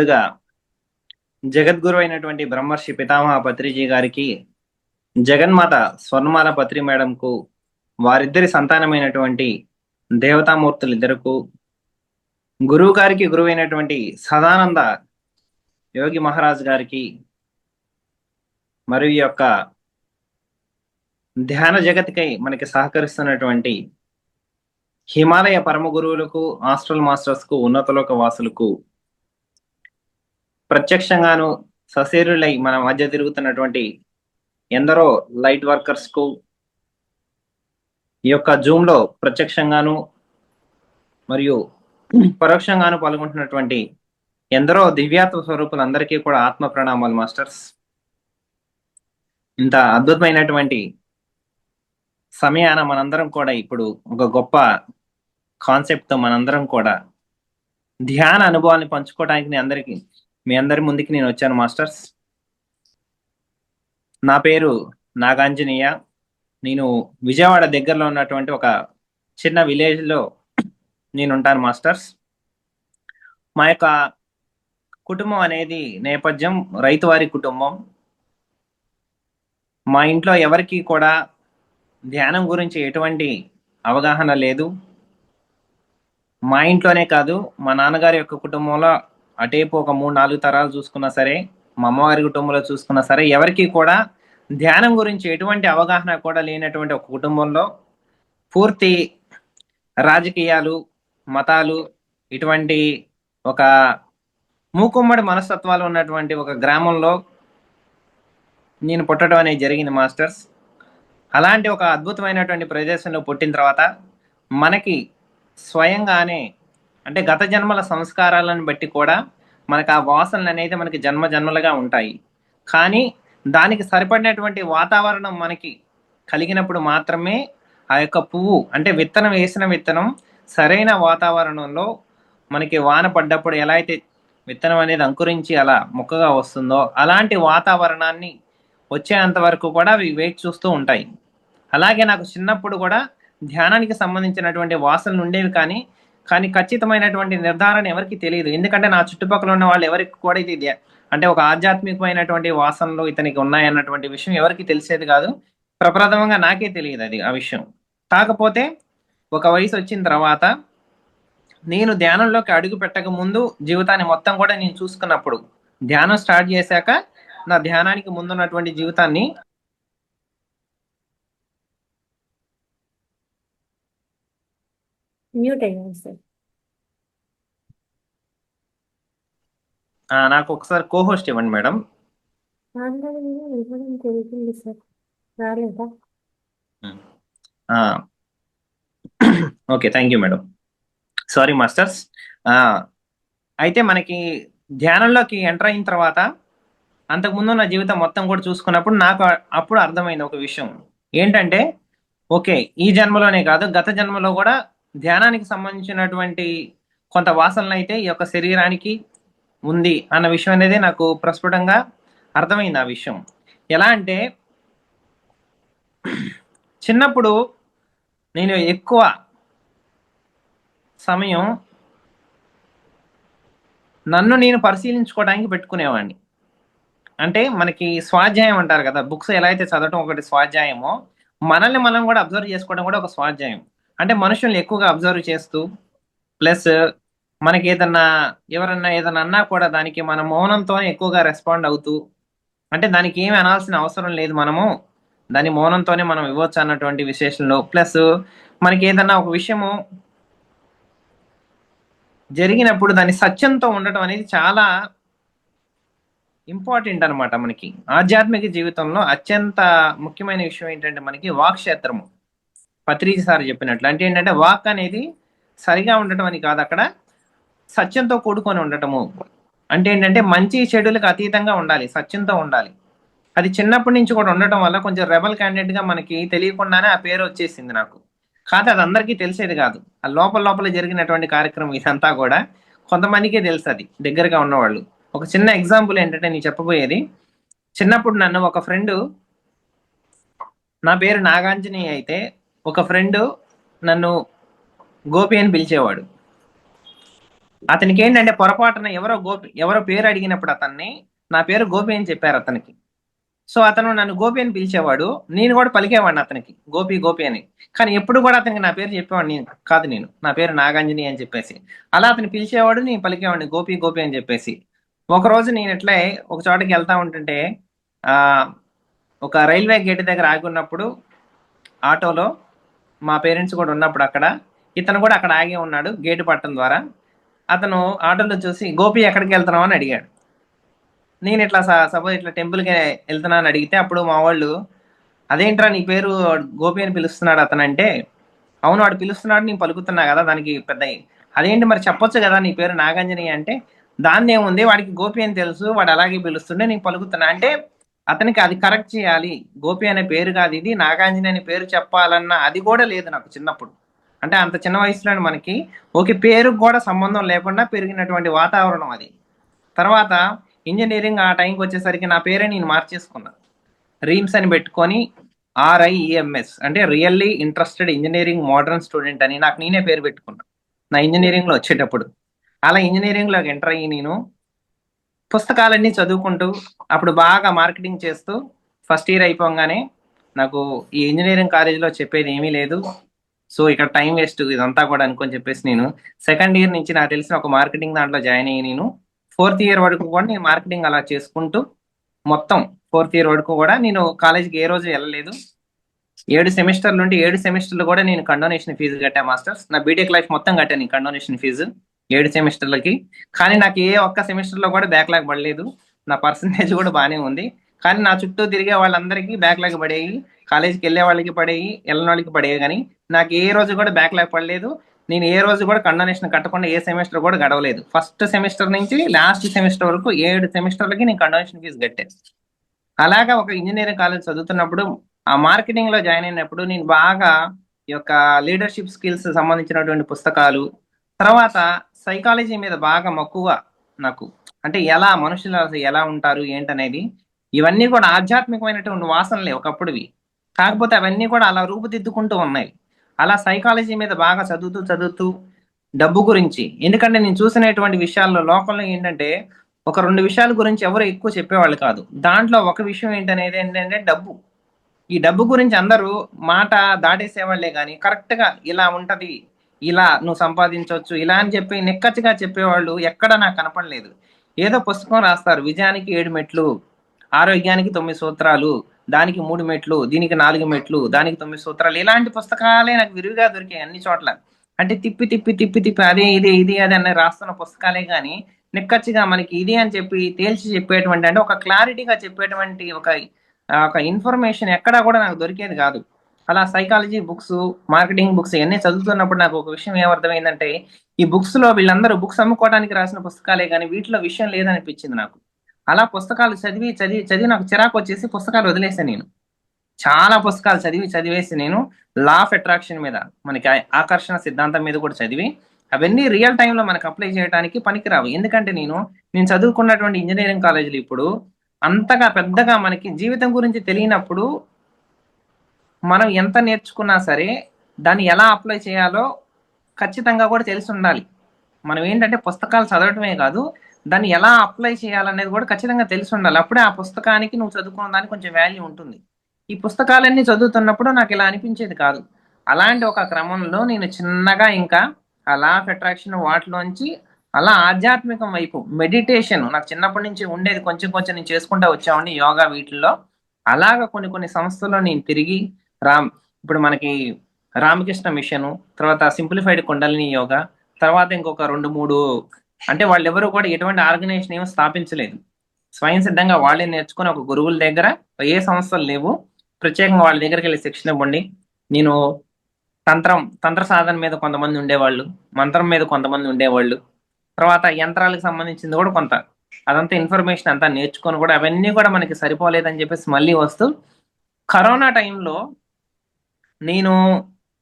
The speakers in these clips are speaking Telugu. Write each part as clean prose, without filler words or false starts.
ముందుగా జగద్గురు అయినటువంటి బ్రహ్మర్షి పితామహ పత్రిజీ గారికి, జగన్మాత స్వర్ణమాల పత్రి మేడంకు, వారిద్దరి సంతానమైనటువంటి దేవతామూర్తులిద్దరకు, గురువు గారికి గురువైనటువంటి సదానంద యోగి మహారాజ్ గారికి, మరియు ఈ యొక్క ధ్యాన జగతికై మనకి సహకరిస్తున్నటువంటి హిమాలయ పరమ గురువులకు, హాస్టల్ మాస్టర్స్ కు, ఉన్నతలోక వాసులకు, ప్రత్యక్షంగాను సశరీరులై మన మధ్య తిరుగుతున్నటువంటి ఎందరో లైట్ వర్కర్స్ కు, ఈ యొక్క జూమ్ లో ప్రత్యక్షంగాను మరియు పరోక్షంగాను పాల్గొంటున్నటువంటి ఎందరో దివ్యాత్మ స్వరూపులందరికీ కూడా ఆత్మ ప్రణామాలు మాస్టర్స్. ఇంత అద్భుతమైనటువంటి సమయాన మనందరం కూడా ఇప్పుడు ఒక గొప్ప కాన్సెప్ట్ తో మనందరం కూడా ధ్యాన అనుభవాన్ని పంచుకోవడానికి మీ అందరి ముందుకి నేను వచ్చాను మాస్టర్స్. నా పేరు నాగాంజనేయ. నేను విజయవాడ దగ్గరలో ఉన్నటువంటి ఒక చిన్న విలేజ్ లో నేను ఉంటాను మాస్టర్స్. మా యొక్క కుటుంబం అనేది నేపథ్యం రైతువారి కుటుంబం. మా ఇంట్లో ఎవరికి కూడా ధ్యానం గురించి ఎటువంటి అవగాహన లేదు. మా ఇంట్లోనే కాదు, మా నాన్నగారి యొక్క కుటుంబంలో అటేపు ఒక 3-4 తరాలు చూసుకున్నా సరే, మా అమ్మగారి కుటుంబంలో చూసుకున్నా సరే, ఎవరికి కూడా ధ్యానం గురించి ఎటువంటి అవగాహన కూడా లేనటువంటి ఒక కుటుంబంలో పూర్తి రాజకీయాలు, మతాలు, ఇటువంటి ఒక మూకుమ్మడి మనస్తత్వాలు ఉన్నటువంటి ఒక గ్రామంలో నేను పుట్టడం అనేది జరిగింది మాస్టర్స్. అలాంటి ఒక అద్భుతమైనటువంటి ప్రదేశంలో పుట్టిన తర్వాత మనకి స్వయంగానే, అంటే గత జన్మల సంస్కారాలను బట్టి కూడా మనకు ఆ వాసనలు అనేది మనకి జన్మ జన్మలుగా ఉంటాయి. కానీ దానికి సరిపడినటువంటి వాతావరణం మనకి కలిగినప్పుడు మాత్రమే ఆ యొక్క పువ్వు, అంటే విత్తనం వేసిన విత్తనం సరైన వాతావరణంలో మనకి వాన పడ్డప్పుడు ఎలా అయితే విత్తనం అనేది అంకురించి అలా మొక్కగా వస్తుందో, అలాంటి వాతావరణాన్ని వచ్చేంత వరకు కూడా అవి వెయిట్ చూస్తూ ఉంటాయి. అలాగే నాకు చిన్నప్పుడు కూడా ధ్యానానికి సంబంధించినటువంటి వాసనలు ఉండేవి, కానీ ఖచ్చితమైనటువంటి నిర్ధారణ ఎవరికి తెలియదు. ఎందుకంటే నా చుట్టుపక్కల ఉన్న వాళ్ళు ఎవరికి కూడా ఇది అంటే ఒక ఆధ్యాత్మికమైనటువంటి వాసనలు ఇతనికి ఉన్నాయన్నటువంటి విషయం ఎవరికి తెలిసేది కాదు. ప్రప్రథమంగా నాకే తెలియదు అది ఆ విషయం. కాకపోతే ఒక వయసు వచ్చిన తర్వాత నేను ధ్యానంలోకి అడుగు పెట్టక ముందు జీవితాన్ని మొత్తం కూడా నేను చూసుకున్నప్పుడు, ధ్యానం స్టార్ట్ చేశాక నా ధ్యానానికి ముందున్నటువంటి జీవితాన్ని మ్యూట్ అయ్యాను సార్. నాకు ఒకసారి కోహోస్ట్ ఇవ్వండి మేడం. ఇవ్వడం జరుగుతుంది సార్. రాలేదా? Okay, thank you madam. Sorry masters. అయితే మనకి ధ్యానంలోకి ఎంటర్ అయిన తర్వాత అంతకుముందు నా జీవితం మొత్తం కూడా చూసుకున్నప్పుడు నాకు అప్పుడు అర్థమైంది ఒక విషయం. ఏంటంటే ఓకే, ఈ జన్మలోనే కాదు గత జన్మలో కూడా ధ్యానానికి సంబంధించినటువంటి కొంత వాసనలు అయితే ఈ యొక్క శరీరానికి ఉంది అన్న విషయం అనేది నాకు ప్రస్ఫుటంగా అర్థమైంది. ఆ విషయం ఎలా అంటే, చిన్నప్పుడు నేను ఎక్కువ సమయం నన్ను నేను పరిశీలించుకోవడానికి పెట్టుకునేవాడిని. అంటే మనకి స్వాధ్యాయం అంటారు కదా, బుక్స్ ఎలా అయితే చదవటం ఒకటి స్వాధ్యాయమో, మనల్ని మనం కూడా అబ్జర్వ్ చేసుకోవడం కూడా ఒక స్వాధ్యాయం. అంటే మనుషుల్ని ఎక్కువగా అబ్జర్వ్ చేస్తూ, ప్లస్ మనకి ఎవరన్నా ఏదన్నా అన్నా కూడా దానికి మన మౌనంతోనే ఎక్కువగా రెస్పాండ్ అవుతూ, అంటే దానికి ఏమి అనాల్సిన అవసరం లేదు, మనము దాని మౌనంతోనే మనం ఇవ్వచ్చు అన్నటువంటి విశేషంలో, ప్లస్ మనకి ఏదన్నా ఒక విషయము జరిగినప్పుడు దాని సత్యంతో ఉండటం అనేది చాలా ఇంపార్టెంట్ అనమాట. మనకి ఆధ్యాత్మిక జీవితంలో అత్యంత ముఖ్యమైన విషయం ఏంటంటే మనకి వాక్క్షేత్రము. పత్రిజీ సార్ చెప్పినట్లు అంటే ఏంటంటే వాక్ అనేది సరిగా ఉండటం అని కాదు, అక్కడ సత్యంతో కూడుకొని ఉండటము. అంటే ఏంటంటే మంచి చెడులకు అతీతంగా ఉండాలి, సత్యంతో ఉండాలి. అది చిన్నప్పటి నుంచి కూడా ఉండటం వల్ల కొంచెం రెబల్ క్యాండిడేట్ గా మనకి తెలియకుండానే ఆ పేరు వచ్చేసింది నాకు. కాదు, అది అందరికీ తెలిసేది కాదు. ఆ లోపల లోపల జరిగినటువంటి కార్యక్రమం ఇదంతా కూడా కొంతమందికే తెలుసు, అది దగ్గరగా ఉన్నవాళ్ళు. ఒక చిన్న ఎగ్జాంపుల్ ఏంటంటే నేను చెప్పబోయేది, చిన్నప్పుడు నన్ను ఒక ఫ్రెండ్, నా పేరు నాగాంజనేయ అయితే ఒక ఫ్రెండ్ నన్ను గోపి అని పిలిచేవాడు. అతనికి ఏంటంటే పొరపాటున ఎవరో పేరు అడిగినప్పుడు అతన్ని నా పేరు గోపి అని చెప్పారు అతనికి. సో అతను నన్ను గోపి అని పిలిచేవాడు, నేను కూడా పలికేవాడిని అతనికి గోపి గోపి అని. కానీ ఎప్పుడు కూడా అతనికి నా పేరు చెప్పేవాడిని కాదు, నేను నా పేరు నాగాంజని అని చెప్పేసి. అలా అతను పిలిచేవాడు, నేను పలికేవాడిని గోపి గోపి అని చెప్పేసి. ఒక రోజు నేను ఇట్లే ఒక చోటకి వెళ్తా ఉంటుంటే ఆ ఒక రైల్వే గేట్ దగ్గర ఆగి ఉన్నప్పుడు ఆటోలో మా పేరెంట్స్ కూడా ఉన్నప్పుడు అక్కడ ఇతను కూడా అక్కడ ఆగే ఉన్నాడు గేటు పట్టడం ద్వారా. అతను ఆటోలో చూసి గోపి ఎక్కడికి వెళ్తున్నావు అని అడిగాడు. నేను ఇట్లా సపోజ్ ఇట్లా టెంపుల్కి వెళ్తున్నా అని అడిగితే అప్పుడు మా వాళ్ళు అదేంట్రా నీ పేరు గోపి అని పిలుస్తున్నాడు అతను అంటే, అవును వాడు పిలుస్తున్నాడు నేను పలుకుతున్నా కదా, దానికి పెద్ద అదేంటి మరి చెప్పొచ్చు కదా నీ పేరు నాగాంజని అంటే, దాన్ని ఏముంది వాడికి గోపి అని తెలుసు, వాడు అలాగే పిలుస్తుండే నేను పలుకుతున్నా అంటే అతనికి అది కరెక్ట్ చేయాలి. గోపి అనే పేరు కాదు ఇది, నాగాంజని అనే పేరు చెప్పాలన్న అది కూడా లేదు నాకు చిన్నప్పుడు. అంటే అంత చిన్న వయసులో మనకి ఓకే పేరుకు కూడా సంబంధం లేకుండా పెరిగినటువంటి వాతావరణం అది. తర్వాత ఇంజనీరింగ్ ఆ టైంకి వచ్చేసరికి నా పేరే నేను మార్చేసుకున్నా, రీమ్స్ అని పెట్టుకొని RIEMS అంటే really interested engineering modern student అని నాకు నేనే పేరు పెట్టుకున్నా నా ఇంజనీరింగ్ లో వచ్చేటప్పుడు. అలా ఇంజనీరింగ్ లోకి ఎంటర్ అయ్యి నేను పుస్తకాలన్నీ చదువుకుంటూ అప్పుడు బాగా మార్కెటింగ్ చేస్తూ ఫస్ట్ ఇయర్ అయిపోగానే నాకు ఈ ఇంజనీరింగ్ కాలేజీలో చెప్పేది ఏమీ లేదు, సో ఇక్కడ టైం వేస్ట్ ఇదంతా కూడా అనుకొని చెప్పేసి నేను సెకండ్ ఇయర్ నుంచి నాకు తెలిసిన ఒక మార్కెటింగ్ దాంట్లో జాయిన్ అయ్యి నేను ఫోర్త్ ఇయర్ వరకు కూడా నేను మార్కెటింగ్ అలా చేసుకుంటూ మొత్తం ఫోర్త్ ఇయర్ వరకు కూడా నేను కాలేజీకి ఏ రోజు వెళ్ళలేదు. 7 సెమిస్టర్లు ఉంటే 7 సెమిస్టర్లు కూడా నేను కండోనేషన్ ఫీజు కట్టా మాస్టర్స్. నా బీటెక్ లైఫ్ మొత్తం కట్టాను కండోనేషన్ ఫీజు 7 సెమిస్టర్లకి. కానీ నాకు ఏ ఒక్క సెమిస్టర్లో కూడా బ్యాక్లాగ్ పడలేదు, నా పర్సంటేజ్ కూడా బాగానే ఉంది. కానీ నా చుట్టూ తిరిగే వాళ్ళందరికీ బ్యాక్లాగ్ పడేవి, కాలేజీకి వెళ్ళే వాళ్ళకి పడేవి, వెళ్ళని వాళ్ళకి పడేవి, కానీ నాకు ఏ రోజు కూడా బ్యాక్లాగ్ పడలేదు. నేను ఏ రోజు కూడా కండోనేషన్ కట్టకుండా ఏ సెమిస్టర్ కూడా గడవలేదు. ఫస్ట్ సెమిస్టర్ నుంచి లాస్ట్ సెమిస్టర్ వరకు 7 సెమిస్టర్లకి నేను కండోనేషన్ ఫీజు కట్టాను. అలాగా ఒక ఇంజనీరింగ్ కాలేజ్ చదువుతున్నప్పుడు ఆ మార్కెటింగ్ లో జాయిన్ అయినప్పుడు నేను బాగా ఈ యొక్క లీడర్షిప్ స్కిల్స్ సంబంధించినటువంటి పుస్తకాలు, తర్వాత సైకాలజీ మీద బాగా మక్కువ నాకు. అంటే ఎలా మనుషులు అసలు ఎలా ఉంటారు ఏంటనేది, ఇవన్నీ కూడా ఆధ్యాత్మికమైనటువంటి వాసనలే ఒకప్పుడువి, కాకపోతే అవన్నీ కూడా అలా రూపుదిద్దుకుంటూ ఉన్నాయి. అలా సైకాలజీ మీద బాగా చదువుతూ చదువుతూ డబ్బు గురించి, ఎందుకంటే నేను చూసినటువంటి విషయాల్లో లోకంలో ఏంటంటే ఒక 2 విషయాల గురించి ఎవరు ఎక్కువ చెప్పేవాళ్ళు కాదు. దాంట్లో ఒక విషయం ఏంటనేది ఏంటంటే డబ్బు. ఈ డబ్బు గురించి అందరూ మాట దాటేసేవాళ్లే కానీ కరెక్ట్ గా ఇలా ఉంటది, ఇలా నువ్వు సంపాదించవచ్చు ఇలా అని చెప్పి నిక్కచ్చిగా చెప్పేవాళ్ళు ఎక్కడ నాకు కనపడలేదు. ఏదో పుస్తకం రాస్తారు, విజయానికి 7 మెట్లు, ఆరోగ్యానికి 9 సూత్రాలు, దానికి 3 మెట్లు, దీనికి 4 మెట్లు, దానికి 9 సూత్రాలు, ఇలాంటి పుస్తకాలే నాకు విరివిగా దొరికాయి అన్ని చోట్ల. అంటే తిప్పి తిప్పి తిప్పి తిప్పి అదే ఇది ఇది అది అని రాస్తున్న పుస్తకాలే కానీ నిక్కచ్చిగా మనకి ఇది అని చెప్పి తేల్చి చెప్పేటువంటి, అంటే ఒక క్లారిటీగా చెప్పేటువంటి ఒక ఇన్ఫర్మేషన్ ఎక్కడా కూడా నాకు దొరికేది కాదు. అలా సైకాలజీ బుక్స్, మార్కెటింగ్ బుక్స్ ఇవన్నీ చదువుతున్నప్పుడు నాకు ఒక విషయం ఏమర్థమైందంటే ఈ బుక్స్ లో వీళ్ళందరూ బుక్స్ అమ్ముకోవడానికి రాసిన పుస్తకాలే కానీ వీటిలో విషయం లేదనిపించింది నాకు. అలా పుస్తకాలు చదివి చదివి చదివి నాకు చిరాకు వచ్చేసి పుస్తకాలు వదిలేసాను నేను. చాలా పుస్తకాలు చదివేసి నేను లా ఆఫ్ అట్రాక్షన్ మీద, మనకి ఆకర్షణ సిద్ధాంతం మీద కూడా చదివి అవన్నీ రియల్ టైంలో మనకు అప్లై చేయడానికి పనికిరావు. ఎందుకంటే నేను చదువుకున్నటువంటి ఇంజనీరింగ్ కాలేజీలు ఇప్పుడు అంతగా పెద్దగా మనకి జీవితం గురించి తెలియనప్పుడు మనం ఎంత నేర్చుకున్నా సరే దాన్ని ఎలా అప్లై చేయాలో ఖచ్చితంగా కూడా తెలిసి ఉండాలి. మనం ఏంటంటే పుస్తకాలు చదవటమే కాదు, దాన్ని ఎలా అప్లై చేయాలనేది కూడా ఖచ్చితంగా తెలిసి ఉండాలి. అప్పుడే ఆ పుస్తకానికి నువ్వు చదువుకున్న దానికి కొంచెం వాల్యూ ఉంటుంది. ఈ పుస్తకాలన్నీ చదువుతున్నప్పుడు నాకు ఇలా అనిపించేది కాదు. అలాంటి ఒక క్రమంలో నేను చిన్నగా ఇంకా ఆ లా ఆఫ్ అట్రాక్షన్ వాటిలోంచి అలా ఆధ్యాత్మికం వైపు మెడిటేషన్ నాకు చిన్నప్పటి నుంచి ఉండేది, కొంచెం కొంచెం నేను చేసుకుంటూ వచ్చామండి యోగా వీటిల్లో. అలాగా కొన్ని కొన్ని సంస్థల్లో నేను తిరిగి ఇప్పుడు మనకి రామకృష్ణ మిషన్, తర్వాత సింప్లిఫైడ్ కుండలిని యోగా, తర్వాత ఇంకొక 2-3, అంటే వాళ్ళు ఎవరు కూడా ఎటువంటి ఆర్గనైజేషన్ ఏమో స్థాపించలేదు, స్వయం సిద్ధంగా వాళ్ళే నేర్చుకుని ఒక గురువుల దగ్గర, ఏ సంస్థలు లేవు, ప్రత్యేకంగా వాళ్ళ దగ్గరికి వెళ్ళి శిక్షణ ఇవ్వండి. నేను తంత్ర సాధన మీద కొంతమంది ఉండేవాళ్ళు, మంత్రం మీద కొంతమంది ఉండేవాళ్ళు, తర్వాత యంత్రాలకు సంబంధించింది కూడా కొంత, అదంతా ఇన్ఫర్మేషన్ అంతా నేర్చుకొని కూడా అవన్నీ కూడా మనకి సరిపోలేదని చెప్పేసి మళ్ళీ వస్తూ కరోనా టైంలో నేను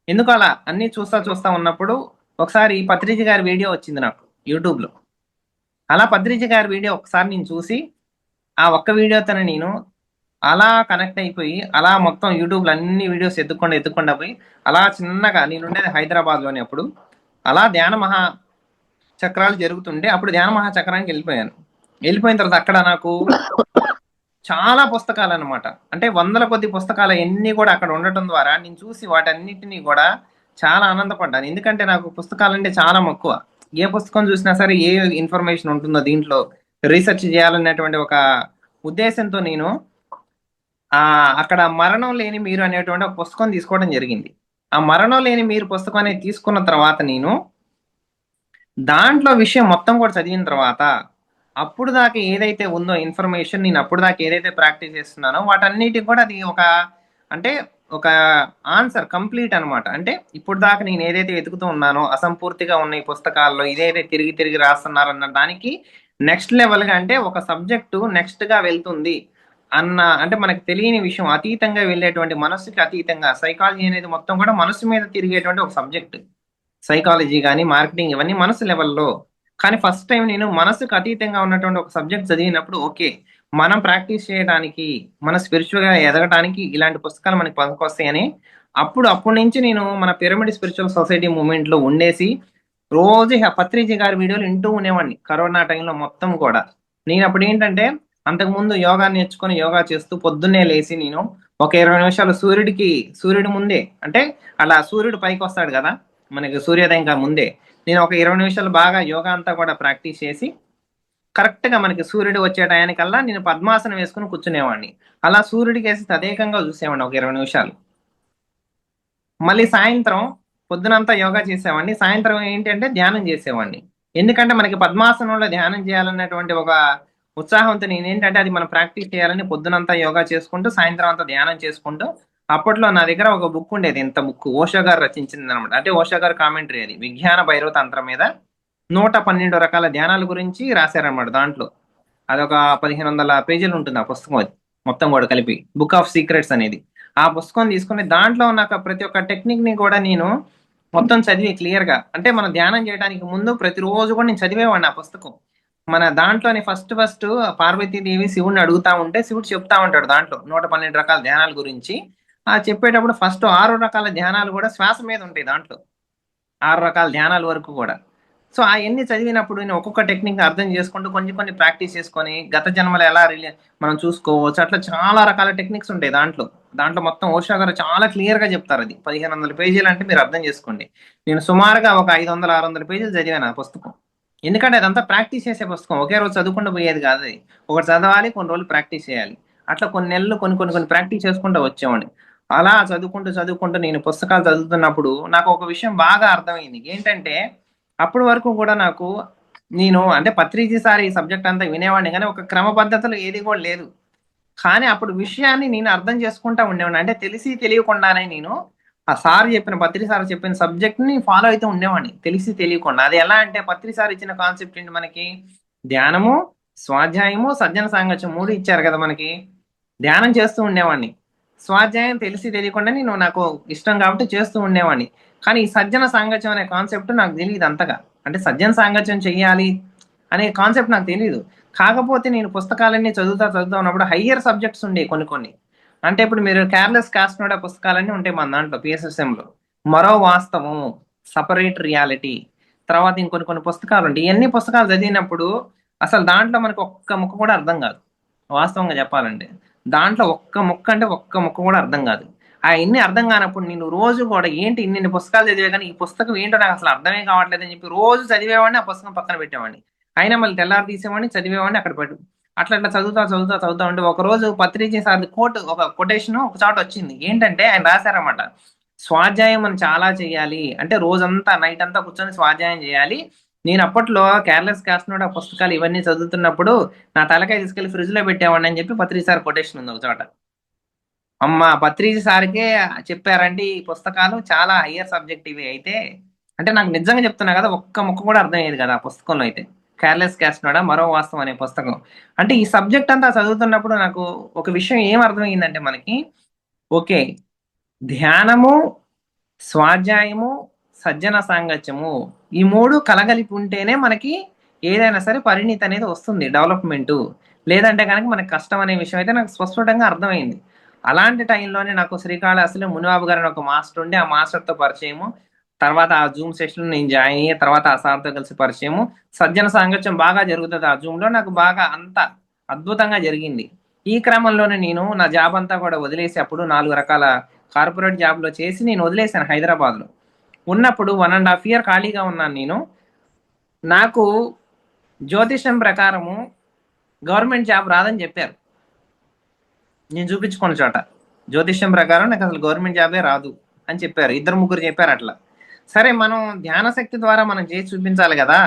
ఎందుకు అలా అన్ని చూస్తా ఉన్నప్పుడు ఒకసారి పత్రిజీ గారి వీడియో వచ్చింది నాకు యూట్యూబ్లో. అలా పత్రిజీ గారి వీడియో ఒకసారి నేను చూసి ఆ ఒక్క వీడియోతోనే నేను అలా కనెక్ట్ అయిపోయి అలా మొత్తం యూట్యూబ్లో అన్ని వీడియోస్ ఎత్తుకుండా పోయి అలా చిన్నగా, నేను ఉండేది హైదరాబాద్లోనే అప్పుడు, అలా చక్రాలు జరుగుతుండే అప్పుడు ధ్యాన మహాచక్రానికి వెళ్ళిపోయాను. వెళ్ళిపోయిన తర్వాత అక్కడ నాకు చాలా పుస్తకాలు అనమాట, అంటే వందల కొద్ది పుస్తకాలు ఎన్ని కూడా అక్కడ ఉండటం ద్వారా నేను చూసి వాటన్నిటిని కూడా చాలా ఆనందపడ్డాను. ఎందుకంటే నాకు పుస్తకాలంటే చాలా మక్కువ. ఏ పుస్తకం చూసినా సరే ఏ ఇన్ఫర్మేషన్ ఉంటుందో దీంట్లో రీసెర్చ్ చేయాలనేటువంటి ఒక ఉద్దేశంతో నేను ఆ అక్కడ మరణం లేని మీరు అనేటువంటి ఒక పుస్తకం తీసుకోవడం జరిగింది. ఆ మరణం లేని మీరు పుస్తకం అనేది తీసుకున్న తర్వాత నేను దాంట్లో విషయం మొత్తం కూడా చదివిన తర్వాత అప్పుడు దాకా ఏదైతే ఉందో ఇన్ఫర్మేషన్, నేను అప్పుడు దాకా ఏదైతే ప్రాక్టీస్ చేస్తున్నానో వాటన్నిటికి కూడా అది ఒక, అంటే ఒక ఆన్సర్ కంప్లీట్ అన్నమాట. అంటే ఇప్పుడు దాకా నేను ఏదైతే వెతుకుతూ ఉన్నానో అసంపూర్తిగా ఉన్న ఈ పుస్తకాల్లో ఇదైతే తిరిగి తిరిగి రాస్తున్నారన్న దానికి నెక్స్ట్ లెవెల్గా, అంటే ఒక సబ్జెక్టు నెక్స్ట్గా వెళ్తుంది అన్న, అంటే మనకు తెలియని విషయం అతీతంగా వెళ్ళేటువంటి, మనస్సుకి అతీతంగా, సైకాలజీ అనేది మొత్తం కూడా మనసు మీద తిరిగేటువంటి ఒక సబ్జెక్ట్. సైకాలజీ కానీ మార్కెటింగ్ ఇవన్నీ మనసు లెవెల్లో. కానీ ఫస్ట్ టైం నేను మనసుకు అతీతంగా ఉన్నటువంటి ఒక సబ్జెక్ట్ చదివినప్పుడు ఓకే, మనం ప్రాక్టీస్ చేయడానికి, మన స్పిరిచువల్గా ఎదగడానికి ఇలాంటి పుస్తకాలు మనకి పనికొస్తాయని అప్పటి నుంచి నేను మన పిరమిడ్ స్పిరిచువల్ సొసైటీ మూమెంట్లో ఉండేసి రోజు పత్రిజీ గారి వీడియోలు వింటూ ఉండేవాడిని కరోనా టైంలో మొత్తం కూడా. నేను అప్పుడు ఏంటంటే అంతకుముందు యోగా నేర్చుకుని యోగా చేస్తూ పొద్దున్నే లేచి నేను ఒక 20 నిమిషాలు సూర్యుడి ముందే, అంటే అలా సూర్యుడు పైకి వస్తాడు కదా మనకి సూర్యోదయం ముందే, నేను ఒక 20 నిమిషాలు బాగా యోగా అంతా కూడా ప్రాక్టీస్ చేసి కరెక్ట్గా మనకి సూర్యుడు వచ్చే టయానికల్లా నేను పద్మాసనం వేసుకుని కూర్చునేవాడిని. అలా సూర్యుడికి వేసి తదేకంగా చూసేవాడిని ఒక 20 నిమిషాలు. మళ్ళీ సాయంత్రం పొద్దునంతా యోగా చేసేవాడిని, సాయంత్రం ఏంటంటే ధ్యానం చేసేవాడిని. ఎందుకంటే మనకి పద్మాసనంలో ధ్యానం చేయాలన్నటువంటి ఒక ఉత్సాహంతో నేను ఏంటంటే అది మనం ప్రాక్టీస్ చేయాలని పొద్దునంతా యోగా చేసుకుంటూ సాయంత్రం అంతా ధ్యానం చేసుకుంటూ, అప్పట్లో నా దగ్గర ఒక బుక్ ఉండేది, ఇంత బుక్ ఓషో గారు రచించింది అనమాట. అంటే ఓషో గారు కామెంటరీ, అది విజ్ఞాన భైరవ తంత్రం మీద 112 రకాల ధ్యానాల గురించి రాశారనమాట. దాంట్లో అదొక 1500 పేజీలు ఉంటుంది ఆ పుస్తకం. అది మొత్తం కూడా కలిపి బుక్ ఆఫ్ సీక్రెట్స్ అనేది. ఆ పుస్తకం తీసుకుని దాంట్లో ఉన్న ప్రతి ఒక్క టెక్నిక్ ని కూడా నేను మొత్తం చదివి క్లియర్ గా, అంటే మనం ధ్యానం చేయడానికి ముందు ప్రతిరోజు కూడా నేను చదివేవాడిని ఆ పుస్తకం. మన దాంట్లోని ఫస్ట్ పార్వతీదేవి శివుడిని అడుగుతా ఉంటే శివుడు చెప్తా ఉంటాడు దాంట్లో 112 రకాల ధ్యానాల గురించి. ఆ చెప్పేటప్పుడు ఫస్ట్ 6 రకాల ధ్యానాలు కూడా శ్వాస మీద ఉంటాయి దాంట్లో, 6 రకాల ధ్యానాల వరకు కూడా. సో అవన్నీ చదివినప్పుడు నేను ఒక్కొక్క టెక్నిక్ అర్థం చేసుకుంటూ కొంచెం కొన్ని ప్రాక్టీస్ చేసుకొని గత జన్మలు ఎలా మనం చూసుకోవచ్చు, అట్లా చాలా రకాల టెక్నిక్స్ ఉంటాయి దాంట్లో. దాంట్లో మొత్తం ఓషో గారు చాలా క్లియర్ గా చెప్తారు. అది 1500 పేజీలు అంటే మీరు అర్థం చేసుకోండి. నేను సుమారుగా ఒక 500-600 పేజీలు చదివాను ఆ పుస్తకం. ఎందుకంటే అదంతా ప్రాక్టీస్ చేసే పుస్తకం, ఒకే రోజు చదువుకుంటూ పోయేది కాదు. అది ఒకటి చదవాలి, కొన్ని రోజులు ప్రాక్టీస్ చేయాలి, అట్లా కొన్ని నెలలు కొన్ని ప్రాక్టీస్ చేసుకుంటూ వచ్చేవాడిని. అలా చదువుకుంటూ చదువుకుంటూ నేను పుస్తకాలు చదువుతున్నప్పుడు నాకు ఒక విషయం బాగా అర్థమైంది. ఏంటంటే అప్పటి వరకు కూడా నాకు, నేను అంటే పత్రిజీ సార్ ఈ సబ్జెక్ట్ అంతా వినేవాడిని కానీ ఒక క్రమ పద్ధతిలో ఏది కూడా లేదు. కానీ అప్పుడు విషయాన్ని నేను అర్థం చేసుకుంటా ఉండేవాడిని, అంటే తెలిసి తెలియకుండానే నేను ఆ సార్ చెప్పిన, పత్రి సార్ చెప్పిన సబ్జెక్ట్ ని ఫాలో అయితే ఉండేవాడిని తెలిసి తెలియకుండా. అది ఎలా అంటే పత్రి సార్ ఇచ్చిన కాన్సెప్ట్ ఏంటి మనకి, ధ్యానము, స్వాధ్యాయము, సజ్జన సాంగత్యం 3 ఇచ్చారు కదా మనకి. ధ్యానం చేస్తూ ఉండేవాడిని, స్వాధ్యాయం తెలిసి తెలియకుండా నేను, నాకు ఇష్టం కాబట్టి చేస్తూ ఉండేవాడిని. కానీ ఈ సజ్జన సాంగత్యం అనే కాన్సెప్ట్ నాకు తెలియదు అంతగా, అంటే సజ్జన సాంగత్యం చెయ్యాలి అనే కాన్సెప్ట్ నాకు తెలియదు. కాకపోతే నేను పుస్తకాలన్నీ చదువుతా ఉన్నప్పుడు హయ్యర్ సబ్జెక్ట్స్ ఉండేవి కొన్ని. అంటే ఇప్పుడు మీరు కేర్లెస్ కాస్ట్నోడ పుస్తకాలన్నీ ఉంటాయి మన దాంట్లో పిఎస్ఎస్ఎంలో. మరో వాస్తవం, సపరేట్ రియాలిటీ, తర్వాత ఇంకొన్ని పుస్తకాలు ఉంటాయి. ఇవన్నీ పుస్తకాలు చదివినప్పుడు అసలు దాంట్లో మనకు ఒక్క ముక్క కూడా అర్థం కాదు. వాస్తవంగా చెప్పాలంటే దాంట్లో ఒక్క ముక్క, అంటే ఒక్క ముక్క కూడా అర్థం కాదు. ఆ ఇన్ని అర్థం కానప్పుడు నేను రోజు కూడా ఏంటి ఇన్ని పుస్తకాలు చదివే కానీ ఈ పుస్తకం ఏంటో నాకు అసలు అర్థమే కావట్లేదు అని చెప్పి రోజు చదివేవాడిని, ఆ పుస్తకం పక్కన పెట్టేవాడిని. అయినా మళ్ళీ తెల్లారి తీసేవాడిని, చదివేవాడిని అక్కడ పెట్టు. అట్లా చదువుతా ఉంటే ఒక రోజు పత్రిజీ సార్ ఒక కొటేషన్ ఒక చోట వచ్చింది. ఏంటంటే ఆయన రాశారన్నమాట, స్వాధ్యాయం మనం చాలా చేయాలి, అంటే రోజంతా నైట్ అంతా కూర్చొని స్వాధ్యాయం చేయాలి. నేను అప్పట్లో కేర్లెస్ కాస్ట్నోడ పుస్తకాలు ఇవన్నీ చదువుతున్నప్పుడు నా తలకాయ తీసుకెళ్లి ఫ్రిడ్జ్ లో పెట్టేవాడిని అని చెప్పి పత్రిజీ సార్ కొటేషన్ ఉంది ఒక చోట. అమ్మ పత్రిజీ సార్కే చెప్పారండి ఈ పుస్తకాలు చాలా హయ్యర్ సబ్జెక్ట్ ఇవి అయితే, అంటే నాకు నిజంగా చెప్తున్నా కదా ఒక్క ముక్క కూడా అర్థమయ్యేది కదా ఆ పుస్తకంలో అయితే. కేర్లెస్ క్యాస్ట్నోడా మరో వాస్తవం అనే పుస్తకం. అంటే ఈ సబ్జెక్ట్ అంతా చదువుతున్నప్పుడు నాకు ఒక విషయం ఏం అర్థమైందంటే మనకి, ఓకే, ధ్యానము, స్వాధ్యాయము, సజ్జన సాంగత్యము, ఈ 3 కలగలిపి ఉంటేనే మనకి ఏదైనా సరే పరిణితి అనేది వస్తుంది, డెవలప్మెంట్. లేదంటే కనుక మనకి కష్టం అనే విషయం అయితే నాకు స్పష్టంగా అర్థమైంది. అలాంటి టైంలోనే నాకు శ్రీకాళహస్తిలో మునిబాబు గారు ఒక మాస్టర్ ఉండి, ఆ మాస్టర్తో పరిచయము. తర్వాత ఆ జూమ్ సెషన్ నేను జాయిన్ అయ్యి తర్వాత ఆ సార్తో కలిసి పరిచయము, సజ్జన సాంగత్యం బాగా జరుగుతుంది ఆ జూమ్ లో. నాకు బాగా అంత అద్భుతంగా జరిగింది. ఈ క్రమంలోనే నేను నా జాబ్ అంతా కూడా వదిలేసి, అప్పుడు 4 రకాల కార్పొరేట్ జాబ్ లో చేసి నేను వదిలేశాను హైదరాబాద్ లో. ఉన్నప్పుడు 1.5 year ఖాళీగా ఉన్నాను నేను. నాకు జ్యోతిష్యం ప్రకారము గవర్నమెంట్ జాబ్ రాదని చెప్పారు. నేను చూపించుకున్న చోట జ్యోతిష్యం ప్రకారం నాకు అసలు గవర్నమెంట్ జాబే రాదు అని చెప్పారు. 2 ముగ్గురు చెప్పారు అట్లా. సరే, మనం ధ్యాన శక్తి ద్వారా మనం చేసి చూపించాలి కదా,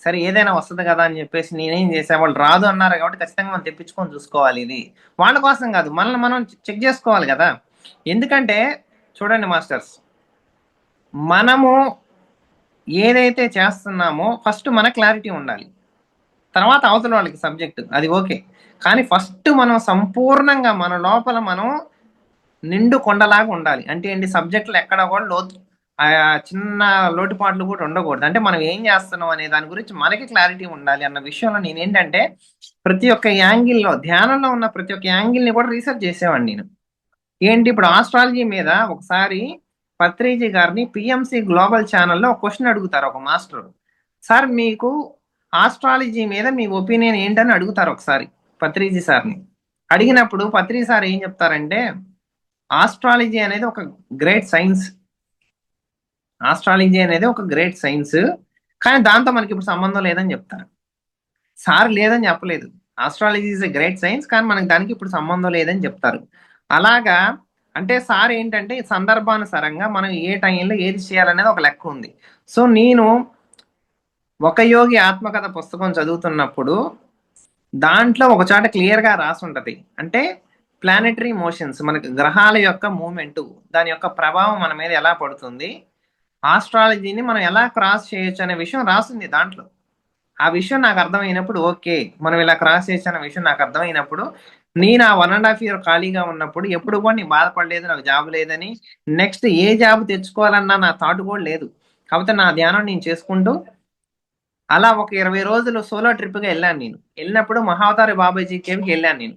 సరే ఏదైనా వస్తుంది కదా అని చెప్పేసి నేనేం చేసా, వాళ్ళు రాదు అన్నారు కాబట్టి ఖచ్చితంగా మనం తెప్పించుకొని చూసుకోవాలి. ఇది వాళ్ళ కోసం కాదు, మనల్ని మనం చెక్ చేసుకోవాలి కదా. ఎందుకంటే చూడండి మాస్టర్స్, మనము ఏదైతే చేస్తున్నామో ఫస్ట్ మన క్లారిటీ ఉండాలి, తర్వాత అవతల వాళ్ళకి సబ్జెక్ట్ అది ఓకే. కానీ ఫస్ట్ మనం సంపూర్ణంగా మన లోపల మనం నిండు కొండలాగా ఉండాలి. అంటే ఏంటి, సబ్జెక్టులు ఎక్కడ కూడా లోతు ఆ చిన్న లోటుపాట్లు కూడా ఉండకూడదు. అంటే మనం ఏం చేస్తున్నాం అనే దాని గురించి మనకి క్లారిటీ ఉండాలి అన్న విషయంలో నేను ఏంటంటే ప్రతి ఒక్క యాంగిల్లో, ధ్యానంలో ఉన్న ప్రతి ఒక్క యాంగిల్ని కూడా రీసెర్చ్ చేసేవాడిని నేను. ఏంటి, ఇప్పుడు ఆస్ట్రాలజీ మీద ఒకసారి పత్రిజీ గారిని పిఎంసి గ్లోబల్ ఛానల్లో ఒక క్వశ్చన్ అడుగుతారు ఒక మాస్టర్. సార్ మీకు ఆస్ట్రాలజీ మీద మీ ఒపీనియన్ ఏంటని అడుగుతారు ఒకసారి పత్రిజీ సార్ని. అడిగినప్పుడు పత్రిజీ సార్ ఏం చెప్తారంటే, ఆస్ట్రాలజీ అనేది ఒక గ్రేట్ సైన్స్, ఆస్ట్రాలజీ అనేది ఒక గ్రేట్ సైన్స్, కానీ దాంతో మనకి ఇప్పుడు సంబంధం లేదని చెప్తారు. సార్ లేదని చెప్పలేదు, astrology is a great science, కానీ మనకి దానికి ఇప్పుడు సంబంధం లేదని చెప్తారు. అలాగా అంటే సార్ ఏంటంటే సందర్భానుసారంగా మనం ఏ టైంలో ఏది చేయాలనేది ఒక లెక్క ఉంది. సో నేను ఒక యోగి ఆత్మకథ పుస్తకం చదువుతున్నప్పుడు దాంట్లో ఒక చోట క్లియర్గా రాసి ఉంటది, అంటే ప్లానెటరీ మోషన్స్, మనకి గ్రహాల యొక్క మూమెంట్, దాని యొక్క ప్రభావం మన మీద ఎలా పడుతుంది, ఆస్ట్రాలజీని మనం ఎలా క్రాస్ చేయొచ్చు అనే విషయం రాసింది దాంట్లో. ఆ విషయం నాకు అర్థమైనప్పుడు, ఓకే మనం ఇలా క్రాస్ చేయొచ్చు అనే విషయం నాకు అర్థమైనప్పుడు, నేను ఆ 1.5 year ఖాళీగా ఉన్నప్పుడు ఎప్పుడు కూడా నేను బాధపడలేదు, నాకు జాబ్ లేదని. నెక్స్ట్ ఏ జాబ్ తెచ్చుకోవాలన్నా నా థాట్ కూడా లేదు. కాకపోతే నా ధ్యానం నేను చేసుకుంటూ అలా ఒక 20 రోజులు సోలో ట్రిప్గా వెళ్ళాను. నేను వెళ్ళినప్పుడు మహావతారి బాబాజీ కేవ్కి వెళ్ళాను నేను.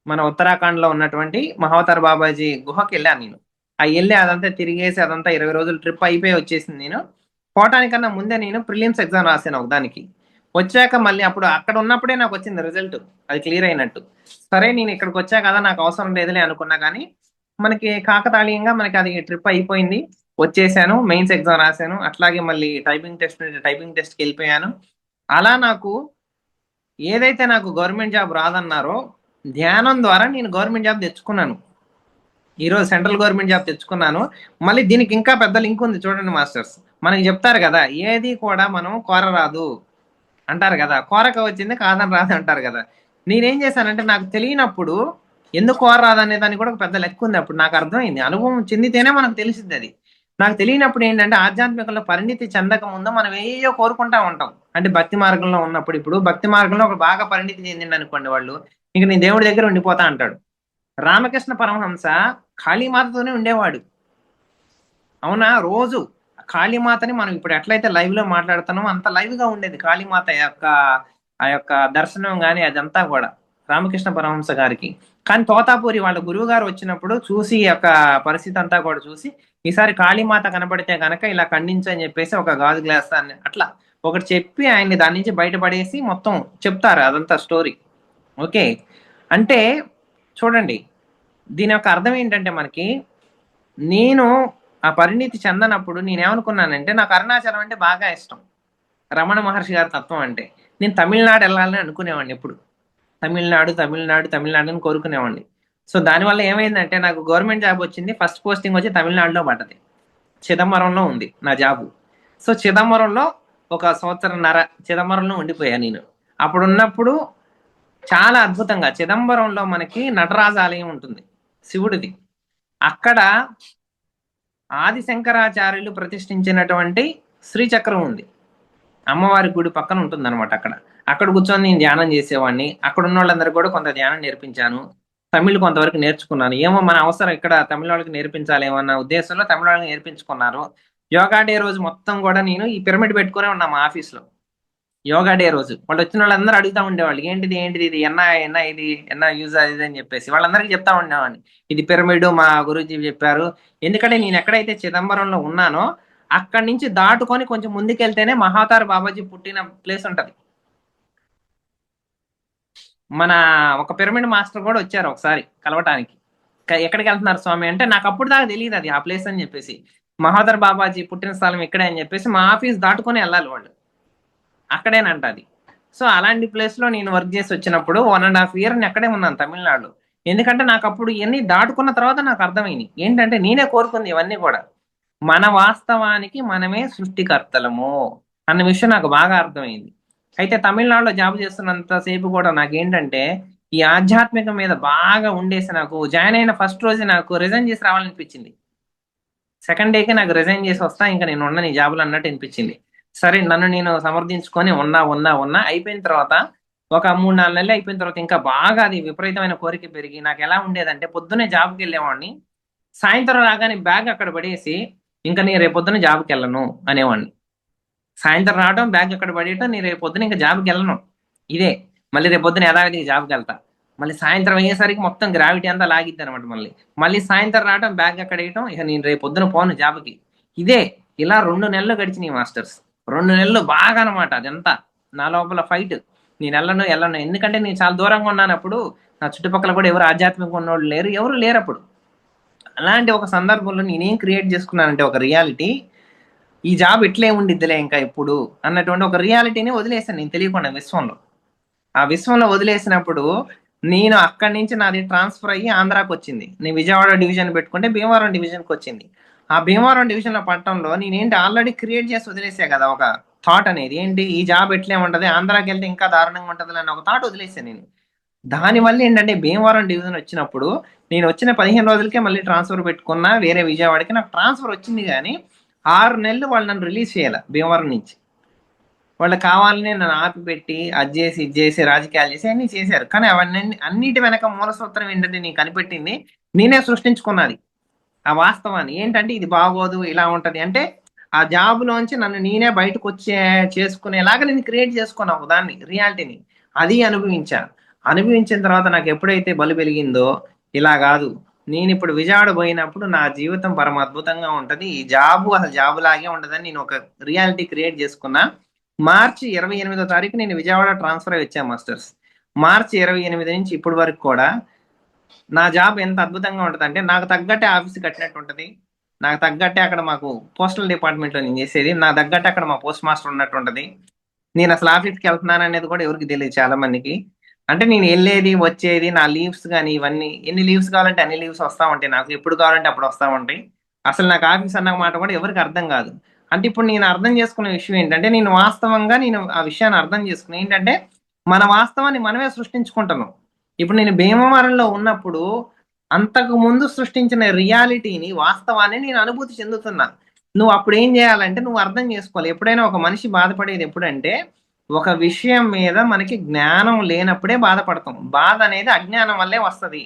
మన ఉత్తరాఖండ్ లో ఉన్నటువంటి మహావతార్ బాబాజీ గుహకి వెళ్ళాను నేను. ఆ వెళ్ళి అదంతా తిరిగేసి అదంతా 20 రోజులు ట్రిప్ అయిపోయి వచ్చేసింది. నేను పోవటానికన్నా ముందే నేను ప్రిలిమ్స్ ఎగ్జామ్ రాశాను ఒక దానికి. వచ్చాక మళ్ళీ అప్పుడు అక్కడ ఉన్నప్పుడే నాకు వచ్చింది రిజల్ట్, అది క్లియర్ అయినట్టు. సరే నేను ఇక్కడికి వచ్చా కదా నాకు అవసరం లేదులే అనుకున్నా, కానీ మనకి కాకతాళీయంగా మనకి అది ట్రిప్ అయిపోయింది, వచ్చేసాను, మెయిన్స్ ఎగ్జామ్ రాశాను. అట్లాగే మళ్ళీ టైపింగ్ టెస్ట్కి వెళ్ళిపోయాను. అలా నాకు ఏదైతే నాకు గవర్నమెంట్ జాబ్ రాదన్నారో, ధ్యానం ద్వారా నేను గవర్నమెంట్ జాబ్ తెచ్చుకున్నాను. ఈరోజు సెంట్రల్ గవర్నమెంట్ జాబ్ తెచ్చుకున్నాను. మళ్ళీ దీనికి ఇంకా పెద్ద లింక్ ఉంది చూడండి మాస్టర్స్. మనకి చెప్తారు కదా, ఏది కూడా మనం కోరరాదు అంటారు కదా, కోరక వచ్చింది కాదని రాదు అంటారు కదా. నేనేం చేశానంటే నాకు తెలియనప్పుడు ఎందుకు కోరరాదు అనే దానికి కూడా ఒక పెద్ద లెక్క ఉంది. అప్పుడు నాకు అర్థమైంది, అనుభవం చెందితేనే మనకు తెలిసింది అది. నాకు తెలియనప్పుడు ఏంటంటే ఆధ్యాత్మికంలో పరిణితి చెందక ముందు మనం ఏయో కోరుకుంటా ఉంటాం. అంటే భక్తి మార్గంలో ఉన్నప్పుడు, ఇప్పుడు భక్తి మార్గంలో ఒక బాగా పరిణితి చెందింది అనుకోండి వాళ్ళు, ఇంక నీ దేవుడి దగ్గర ఉండిపోతా అంటాడు. రామకృష్ణ పరమహంస కాళీమాతతోనే ఉండేవాడు, అవునా. రోజు కాళీమాతని మనం ఇప్పుడు ఎట్లయితే లైవ్ లో మాట్లాడుతున్నామో అంత లైవ్ గా ఉండేది కాళీమాత యొక్క ఆ యొక్క దర్శనం గాని అదంతా కూడా రామకృష్ణ పరమహంస గారికి. కానీ తోతాపూరి వాళ్ళ గురువు గారు వచ్చినప్పుడు చూసి ఈ యొక్క పరిస్థితి అంతా కూడా చూసి, ఈసారి కాళీమాత కనబడితే కనుక ఇలా ఖండించని చెప్పేసి ఒక గాజు గ్లాస్ దాన్ని అట్లా ఒకటి చెప్పి ఆయన్ని దాని నుంచి బయటపడేసి మొత్తం చెప్తారు అదంతా స్టోరీ. ఓకే, అంటే చూడండి దీని యొక్క అర్థం ఏంటంటే మనకి, నేను ఆ పరిణితి చెందనప్పుడు నేనేమనుకున్నానంటే నాకు అరుణాచలం అంటే బాగా ఇష్టం, రమణ మహర్షి గారి తత్వం అంటే. నేను తమిళనాడు వెళ్ళాలని అనుకునేవాడిని ఎప్పుడు, తమిళనాడు తమిళనాడు తమిళనాడు అని కోరుకునేవాడిని. సో దానివల్ల ఏమైందంటే నాకు గవర్నమెంట్ జాబ్ వచ్చింది, ఫస్ట్ పోస్టింగ్ వచ్చి తమిళనాడులో పడ్డది, చిదంబరంలో ఉంది నా జాబు. సో చిదంబరంలో 1.5 సంవత్సరం చిదంబరంలో ఉండిపోయా నేను. అప్పుడు ఉన్నప్పుడు చాలా అద్భుతంగా చిదంబరంలో మనకి నటరాజ ఆలయం ఉంటుంది శివుడిది. అక్కడ ఆది శంకరాచార్యులు ప్రతిష్ఠించినటువంటి శ్రీచక్రం ఉంది, అమ్మవారి గుడి పక్కన ఉంటుంది అనమాట. అక్కడ కూర్చొని నేను ధ్యానం చేసేవాడిని. అక్కడ ఉన్న వాళ్ళందరూ కూడా కొంత ధ్యానం నేర్పించాను, తమిళ్ కొంతవరకు నేర్చుకున్నాను. ఏమో మన అవసరం ఇక్కడ తమిళ వాళ్ళకి నేర్పించాలి అన్న ఉద్దేశంలో తమిళ వాళ్ళకి నేర్పించుకున్నారు. యోగా డే రోజు మొత్తం కూడా నేను ఈ పిరమిడ్ పెట్టుకునే ఉన్నా మా ఆఫీస్లో. యోగా డే రోజు వాళ్ళు వచ్చిన వాళ్ళందరూ అడుగుతా ఉండేవాళ్ళు, ఏంటిది ఏంటిది ఇది ఎన్న ఇది ఎన్న యూజ్ అది ఇది అని చెప్పేసి వాళ్ళందరికీ చెప్తా ఉండేవాడిని. ఇది పిరమిడ్ మా గురూజీ చెప్పారు. ఎందుకంటే నేను ఎక్కడైతే చిదంబరంలో ఉన్నానో అక్కడి నుంచి దాటుకొని కొంచెం ముందుకెళ్తేనే మహాతార్ బాబాజీ పుట్టిన ప్లేస్ ఉంటది. మన ఒక పిరమిడ్ మాస్టర్ కూడా వచ్చారు ఒకసారి కలవటానికి. ఎక్కడికి వెళ్తున్నారు స్వామి అంటే నాకు అప్పుడు దాకా తెలియదు అది ఆ ప్లేస్ అని చెప్పేసి. మహాదర్ బాబాజీ పుట్టిన స్థలం ఇక్కడే అని చెప్పేసి మా ఆఫీస్ దాటుకొని వెళ్ళాలి వాళ్ళు, అక్కడేనంట అది. సో అలాంటి ప్లేస్ లో నేను వర్క్ చేసి వచ్చినప్పుడు 1.5 year నేను అక్కడే ఉన్నాను తమిళనాడులో. ఎందుకంటే నాకు అప్పుడు ఇవన్నీ దాటుకున్న తర్వాత నాకు అర్థమైంది ఏంటంటే నేనే కోరుకుంది ఇవన్నీ కూడా మన వాస్తవానికి మనమే సృష్టికర్తలము అన్న విషయం నాకు బాగా అర్థమైంది. అయితే తమిళనాడులో జాబ్ చేస్తున్నంత సేపు కూడా నాకేంటంటే ఈ ఆధ్యాత్మికం మీద బాగా ఉండేసి నాకు జాయిన్ అయిన ఫస్ట్ రోజు నాకు రిజైన్ చేసి రావాలనిపించింది. సెకండ్ డేకి నాకు రిజైన్ చేసి వస్తా ఇంకా నేను ఉన్న నీ జాబులు అన్నట్టు అనిపించింది. సరే నన్ను నేను సమర్థించుకొని ఉన్నా అయిపోయిన తర్వాత ఒక 3-4 నెలలు అయిపోయిన తర్వాత ఇంకా బాగా అది విపరీతమైన కోరిక పెరిగి నాకు ఎలా ఉండేదంటే పొద్దున్నే జాబ్కి వెళ్ళేవాడిని, సాయంత్రం రాగానే బ్యాగ్ అక్కడ పడేసి ఇంకా నేను రేపొద్దున జాబ్కి వెళ్ళను అనేవాడిని. సాయంత్రం రావడం బ్యాగ్ అక్కడ పడేయటం, నేను రేపొద్దున ఇంకా జాబ్కి వెళ్ళను ఇదే. మళ్ళీ రేపొద్దున యథావిధిగా జాబ్కి వెళ్తా. మళ్ళీ సాయంత్రం అయ్యేసరికి మొత్తం గ్రావిటీ అంతా లాగిద్ది అనమాట. మళ్ళీ సాయంత్రం రావడం బ్యాగ్ అక్కడ వేయటం, ఇక నేను రేపు పొద్దున పోను జాబ్కి ఇదే. ఇలా 2 నెలలు గడిచినాయి మాస్టర్స్. 2 నెలలు బాగా అనమాట అదంతా నా లోపల ఫైట్. నేను వెళ్ళను ఎందుకంటే నేను చాలా దూరంగా ఉన్నాను అప్పుడు. నా చుట్టుపక్కల కూడా ఎవరు ఆధ్యాత్మికంగా ఉన్నోళ్ళు లేరు, ఎవరు లేరు అప్పుడు. అలాంటి ఒక సందర్భంలో నేనేం క్రియేట్ చేసుకున్నానంటే ఒక రియాలిటీ, ఈ జాబ్ ఇట్లే ఉండిద్దిలే ఇంకా ఇప్పుడు అన్నటువంటి ఒక రియాలిటీని వదిలేసాను నేను తెలియకుండా విశ్వంలో. ఆ విశ్వంలో వదిలేసినప్పుడు నేను అక్కడి నుంచి నాది ట్రాన్స్ఫర్ అయ్యి ఆంధ్రాకి వచ్చింది. నేను విజయవాడ డివిజన్ పెట్టుకుంటే భీమవరం డివిజన్కి వచ్చింది. ఆ భీమవరం డివిజన్లో పట్టణంలో నేనేంటి ఆల్రెడీ క్రియేట్ చేసి వదిలేసా కదా ఒక థాట్ అనేది, ఏంటి ఈ జాబ్ ఎట్లే ఉంటది ఆంధ్రాకి వెళ్తే ఇంకా దారుణంగా ఉంటది అని ఒక థాట్ వదిలేసాను నేను. దానివల్ల ఏంటంటే భీమవరం డివిజన్ వచ్చినప్పుడు నేను వచ్చిన 15 రోజులకే మళ్ళీ ట్రాన్స్ఫర్ పెట్టుకున్నా వేరే విజయవాడకి. నాకు ట్రాన్స్ఫర్ వచ్చింది కానీ 6 నెలలు వాళ్ళు నన్ను రిలీజ్ చేయాలి భీమవరం నుంచి. వాళ్ళు కావాలని నన్ను ఆపిపెట్టి అది చేసి ఇది చేసి రాజకీయాలు చేసి అన్ని చేశారు. కానీ అవన్నీ అన్నిటి వెనక మూల సూత్రం ఏంటంటే నేను కనిపెట్టింది నేనే సృష్టించుకున్నది ఆ వాస్తవాన్ని. ఏంటంటే ఇది బాగోదు ఇలా ఉంటది అంటే ఆ జాబులోంచి నన్ను నేనే బయటకు చేసుకునేలాగా నేను క్రియేట్ చేసుకున్నా ఒక దాన్ని రియాలిటీని. అది అనుభవించిన తర్వాత నాకు ఎప్పుడైతే బలు వెలిగిందో ఇలా కాదు, నేను ఇప్పుడు విజయవాడ పోయినప్పుడు నా జీవితం పరమ అద్భుతంగా ఉంటది, ఈ జాబు అసలు జాబు లాగే ఉండదని నేను ఒక రియాలిటీ క్రియేట్ చేసుకున్నా. మార్చి 28వ తారీఖు నేను విజయవాడ ట్రాన్స్ఫర్ అయ్యి వచ్చాను మాస్టర్స్. మార్చి 28 నుంచి ఇప్పటి వరకు కూడా నా జాబ్ ఎంత అద్భుతంగా ఉంటుంది అంటే నాకు తగ్గట్టే ఆఫీస్ కట్టినట్టు ఉంటుంది. నాకు తగ్గట్టే అక్కడ మాకు పోస్టల్ డిపార్ట్మెంట్లో నేను చేసేది, నా తగ్గట్టే అక్కడ మా పోస్ట్ మాస్టర్ ఉన్నట్టు ఉంటుంది. నేను అసలు ఆఫీస్కి వెళ్తున్నాను అనేది కూడా ఎవరికి తెలియదు చాలా మందికి. అంటే నేను వెళ్ళేది వచ్చేది నా లీవ్స్ కానీ ఇవన్నీ ఎన్ని లీవ్స్ కావాలంటే అన్ని లీవ్స్ వస్తూ ఉంటాయి, నాకు ఎప్పుడు కావాలంటే అప్పుడు వస్తూ ఉంటాయి. అసలు నాకు ఆఫీస్ అన్న మాట కూడా ఎవరికి అర్థం కాదు. అంటే ఇప్పుడు నేను అర్థం చేసుకున్న విషయం ఏంటంటే నేను వాస్తవంగా నేను ఆ విషయాన్ని అర్థం చేసుకున్నా ఏంటంటే మన వాస్తవాన్ని మనమే సృష్టించుకుంటున్నాం. ఇప్పుడు నేను భీమవరంలో ఉన్నప్పుడు అంతకు ముందు సృష్టించిన రియాలిటీని వాస్తవాన్ని నేను అనుభూతి చెందుతున్నా. నువ్వు అప్పుడు ఏం చేయాలంటే నువ్వు అర్థం చేసుకోవాలి. ఎప్పుడైనా ఒక మనిషి బాధపడేది ఎప్పుడంటే ఒక విషయం మీద మనకి జ్ఞానం లేనప్పుడే బాధపడతాం. బాధ అనేది అజ్ఞానం వల్లే వస్తుంది.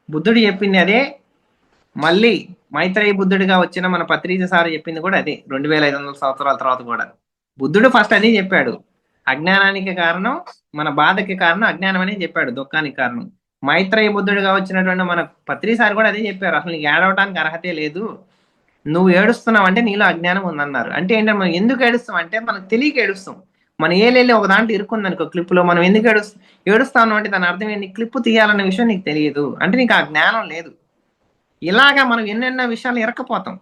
బుద్ధుడు చెప్పింది అదే, మళ్ళీ మైత్రేయ బుద్ధుడిగా వచ్చిన మన పత్రిజ సార్ చెప్పింది కూడా అదే 2500 సంవత్సరాల తర్వాత కూడా. బుద్ధుడు ఫస్ట్ అదే చెప్పాడు, అజ్ఞానానికి కారణం మన బాధకి కారణం అజ్ఞానం అనే చెప్పాడు, దుఃఖానికి కారణం. మైత్రేయ బుద్ధుడిగా వచ్చినటువంటి మన పత్రి సార్ కూడా అదే చెప్పారు, అసలు నీకు ఏడవటానికి అర్హతే లేదు, నువ్వు ఏడుస్తున్నావు అంటే నీలో అజ్ఞానం ఉందన్నారు. అంటే ఏంటంటే మనం ఎందుకు ఏడుస్తాం అంటే మనకు తెలియక ఏడుస్తాం. మన ఏలేళ్ళి ఒక దాంట్లో ఇరుక్కుంది అనుకో క్లిప్లో, మనం ఎందుకు ఏడుస్తాను అంటే దాని అర్థం ఏంటి, క్లిప్ తీయాలన్న విషయం నీకు తెలియదు అంటే నీకు ఆ జ్ఞానం లేదు. ఇలాగా మనం ఎన్నెన్నో విషయాలు ఇరకపోతాం,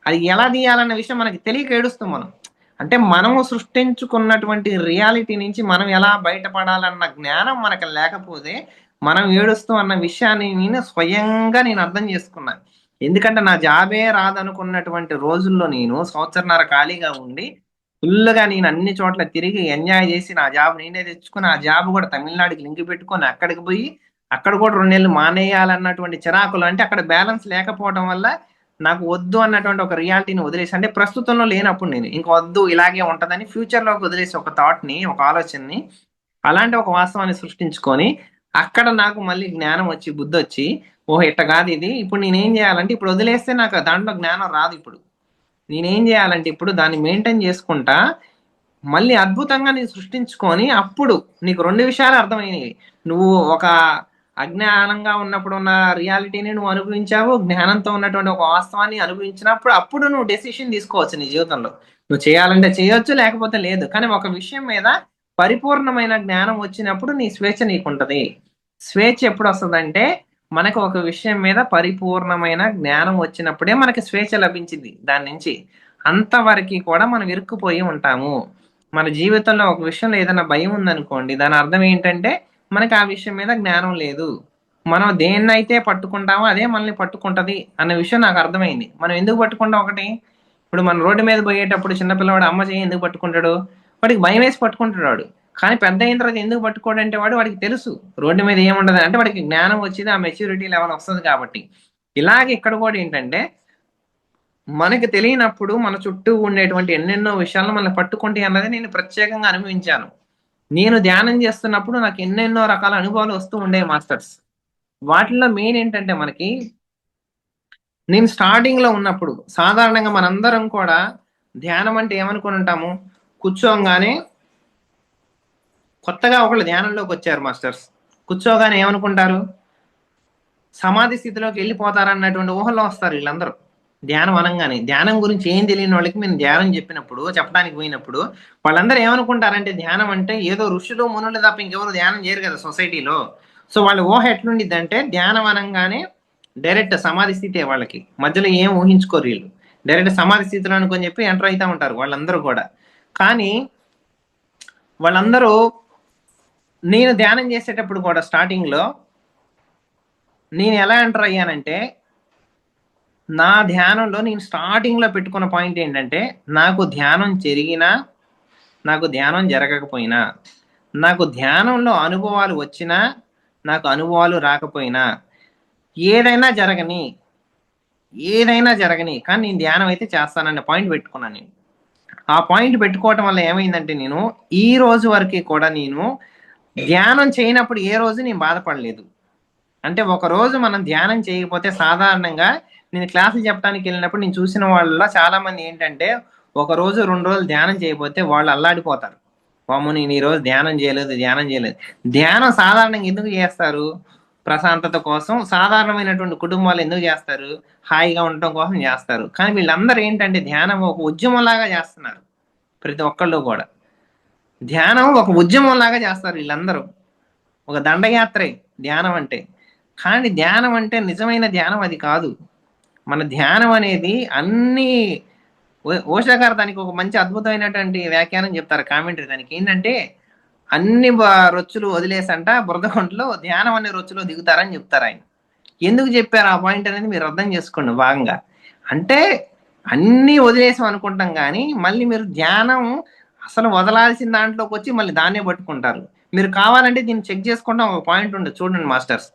అది ఎలా తీయాలన్న విషయం మనకి తెలియక ఏడుస్తాం మనం. అంటే మనము సృష్టించుకున్నటువంటి రియాలిటీ నుంచి మనం ఎలా బయటపడాలన్న జ్ఞానం మనకు లేకపోతే మనం ఏడుస్తాం అన్న విషయాన్ని నేను స్వయంగా అర్థం చేసుకున్నాను. ఎందుకంటే నా జాబే రాదనుకున్నటువంటి రోజుల్లో నేను సంవత్సరన్నర ఖాళీగా ఉండి ఫుల్గా నేను అన్ని చోట్ల తిరిగి ఎంజాయ్ చేసి నా జాబ్ నేనే తెచ్చుకుని ఆ జాబ్ కూడా తమిళనాడుకి లింక్ పెట్టుకొని అక్కడికి పోయి అక్కడ కూడా 2 నెలలు మానేయాలన్నటువంటి చిరాకులు. అంటే అక్కడ బ్యాలెన్స్ లేకపోవడం వల్ల నాకు వద్దు అన్నటువంటి ఒక రియాలిటీని వదిలేసి, అంటే ప్రస్తుతంలో లేనప్పుడు నేను ఇంకా వద్దు ఇలాగే ఉంటుందని ఫ్యూచర్లోకి వదిలేసి ఒక థాట్ని ఒక ఆలోచనని అలాంటి ఒక వాస్తవాన్ని సృష్టించుకొని అక్కడ నాకు మళ్ళీ జ్ఞానం వచ్చి బుద్ధి వచ్చి ఓహో ఇట్ట కాదు ఇది, ఇప్పుడు నేనేం చేయాలంటే ఇప్పుడు వదిలేస్తే నాకు దాంట్లో జ్ఞానం రాదు. ఇప్పుడు నేనేం చేయాలంటే ఇప్పుడు దాన్ని మెయింటైన్ చేసుకుంటా మళ్ళీ అద్భుతంగా నీకు సృష్టించుకొని అప్పుడు నీకు రెండు విషయాలు అర్థమైనవి. నువ్వు ఒక అజ్ఞానంగా ఉన్నప్పుడు ఉన్న రియాలిటీని నువ్వు అనుభవించావు, జ్ఞానంతో ఉన్నటువంటి ఒక వాస్తవాన్ని అనుభవించినప్పుడు అప్పుడు నువ్వు డెసిషన్ తీసుకోవచ్చు నీ జీవితంలో. నువ్వు చేయాలంటే చేయొచ్చు, లేకపోతే లేదు. కానీ ఒక విషయం మీద పరిపూర్ణమైన జ్ఞానం వచ్చినప్పుడు నీ స్వేచ్ఛ నీకుంటది. స్వేచ్ఛ ఎప్పుడు వస్తుందంటే మనకు ఒక విషయం మీద పరిపూర్ణమైన జ్ఞానం వచ్చినప్పుడే మనకి స్వేచ్ఛ లభించింది దాని నుంచి. అంతవరకు కూడా మనం ఇరుక్కుపోయి ఉంటాము. మన జీవితంలో ఒక విషయంలో ఏదైనా భయం ఉందనుకోండి, దాని అర్థం ఏంటంటే మనకి ఆ విషయం మీద జ్ఞానం లేదు. మనం దేన్నైతే పట్టుకుంటామో అదే మనల్ని పట్టుకుంటది అన్న విషయం నాకు అర్థమైంది. మనం ఎందుకు పట్టుకుంటాం ఒకటి, ఇప్పుడు మన రోడ్డు మీద పోయేటప్పుడు చిన్నపిల్లవాడు అమ్మ చేయి ఎందుకు పట్టుకుంటాడు? వాడికి భయం వేసి పట్టుకుంటాడు వాడు. కానీ పెద్ద అయిన తర్వాత ఎందుకు పట్టుకోడంటే వాడికి తెలుసు రోడ్డు మీద ఏముండదు, అంటే వాడికి జ్ఞానం వచ్చింది, ఆ మెచ్యూరిటీ లెవెల్ వస్తుంది కాబట్టి. ఇలాగే ఇక్కడ కూడా ఏంటంటే మనకి తెలియనప్పుడు మన చుట్టూ ఉండేటువంటి ఎన్నెన్నో విషయాలను మనం పట్టుకుంటే అన్నది నేను ప్రత్యేకంగా అనుభవించాను. నేను ధ్యానం చేస్తున్నప్పుడు నాకు ఎన్నెన్నో రకాల అనుభవాలు వస్తూ ఉండేవి మాస్టర్స్. వాటిల్లో మెయిన్ ఏంటంటే మనకి, నేను స్టార్టింగ్ లో ఉన్నప్పుడు సాధారణంగా మనందరం కూడా ధ్యానం అంటే ఏమనుకుని ఉంటాము, కూర్చోగానే కొత్తగా ఒకళ్ళు ధ్యానంలోకి వచ్చారు మాస్టర్స్, కూర్చోగానే ఏమనుకుంటారు, సమాధి స్థితిలోకి వెళ్ళిపోతారన్నటువంటి ఊహల్లో వస్తారు వీళ్ళందరూ. ధ్యానం అనగానే ధ్యానం గురించి ఏం తెలియని వాళ్ళకి మేము ధ్యానం చెప్పడానికి పోయినప్పుడు వాళ్ళందరూ ఏమనుకుంటారంటే ధ్యానం అంటే ఏదో ఋషులు మునులు తప్ప ఇంకెవరు ధ్యానం చేయరు కదా సొసైటీలో. సో వాళ్ళ ఊహ ఎట్లుండిద్దంటే ధ్యానం అనగానే డైరెక్ట్ సమాధి స్థితే, వాళ్ళకి మధ్యలో ఏం ఊహించుకోరు వీళ్ళు, డైరెక్ట్ సమాధి స్థితిలో అనుకొని చెప్పి ఎంటర్ అవుతా ఉంటారు వాళ్ళందరూ కూడా. కానీ వాళ్ళందరూ నేను ధ్యానం చేసేటప్పుడు కూడా స్టార్టింగ్ లో నేను ఎలా ఎంటర్ అయ్యానంటే, నా ధ్యానంలో నేను స్టార్టింగ్ లో పెట్టుకున్న పాయింట్ ఏంటంటే, నాకు ధ్యానం జరిగినా నాకు ధ్యానం జరగకపోయినా, నాకు ధ్యానంలో అనుభవాలు వచ్చినా నాకు అనుభవాలు రాకపోయినా, ఏదైనా జరగని ఏదైనా జరగని కానీ నేను ధ్యానం అయితే చేస్తానన్న పాయింట్ పెట్టుకున్నాను నేను. ఆ పాయింట్ పెట్టుకోవటం వల్ల ఏమైందంటే, నేను ఈ రోజు వరకు కూడా నేను ధ్యానం చేయనప్పుడు ఏ రోజు నేను బాధపడలేదు. అంటే ఒక రోజు మనం ధ్యానం చేయకపోతే సాధారణంగా నేను క్లాసులు చెప్పడానికి వెళ్ళినప్పుడు నేను చూసిన వాళ్ళలో చాలా మంది ఏంటంటే, ఒక రోజు 2 రోజులు ధ్యానం చేయకపోతే వాళ్ళు అల్లాడిపోతారు. వామ్మో నేను ఈ రోజు ధ్యానం చేయలేదు. ధ్యానం సాధారణంగా ఎందుకు చేస్తారు? ప్రశాంతత కోసం. సాధారణమైనటువంటి కుటుంబాలు ఎందుకు చేస్తారు? హాయిగా ఉండటం కోసం చేస్తారు. కానీ వీళ్ళందరూ ఏంటంటే ధ్యానం ఒక ఉద్యమంలాగా చేస్తున్నారు. ప్రతి ఒక్కళ్ళు కూడా ధ్యానం ఒక ఉద్యమంలాగా చేస్తారు వీళ్ళందరూ. ఒక దండయాత్రే ధ్యానం అంటే. కానీ ధ్యానం అంటే నిజమైన ధ్యానం అది కాదు. మన ధ్యానం అనేది అన్ని ఓషా గారు దానికి ఒక మంచి అద్భుతమైనటువంటి వ్యాఖ్యానం చెప్తారు, కామెంటరీ దానికి ఏంటంటే, అన్ని రొచ్చులు వదిలేసంట బురదగుంటలో ధ్యానం అనే రొచ్చులో దిగుతారని చెప్తారు ఆయన. ఎందుకు చెప్పారు ఆ పాయింట్ అనేది మీరు అర్థం చేసుకోండి భాగంగా. అంటే అన్ని వదిలేసాం అనుకుంటాం కానీ మళ్ళీ మీరు ధ్యానం అసలు వదలాల్సిన దాంట్లోకి వచ్చి మళ్ళీ దాన్నే పట్టుకుంటారు. మీరు కావాలంటే దీన్ని చెక్ చేసుకుంటాం, ఒక పాయింట్ ఉండదు చూడండి మాస్టర్స్.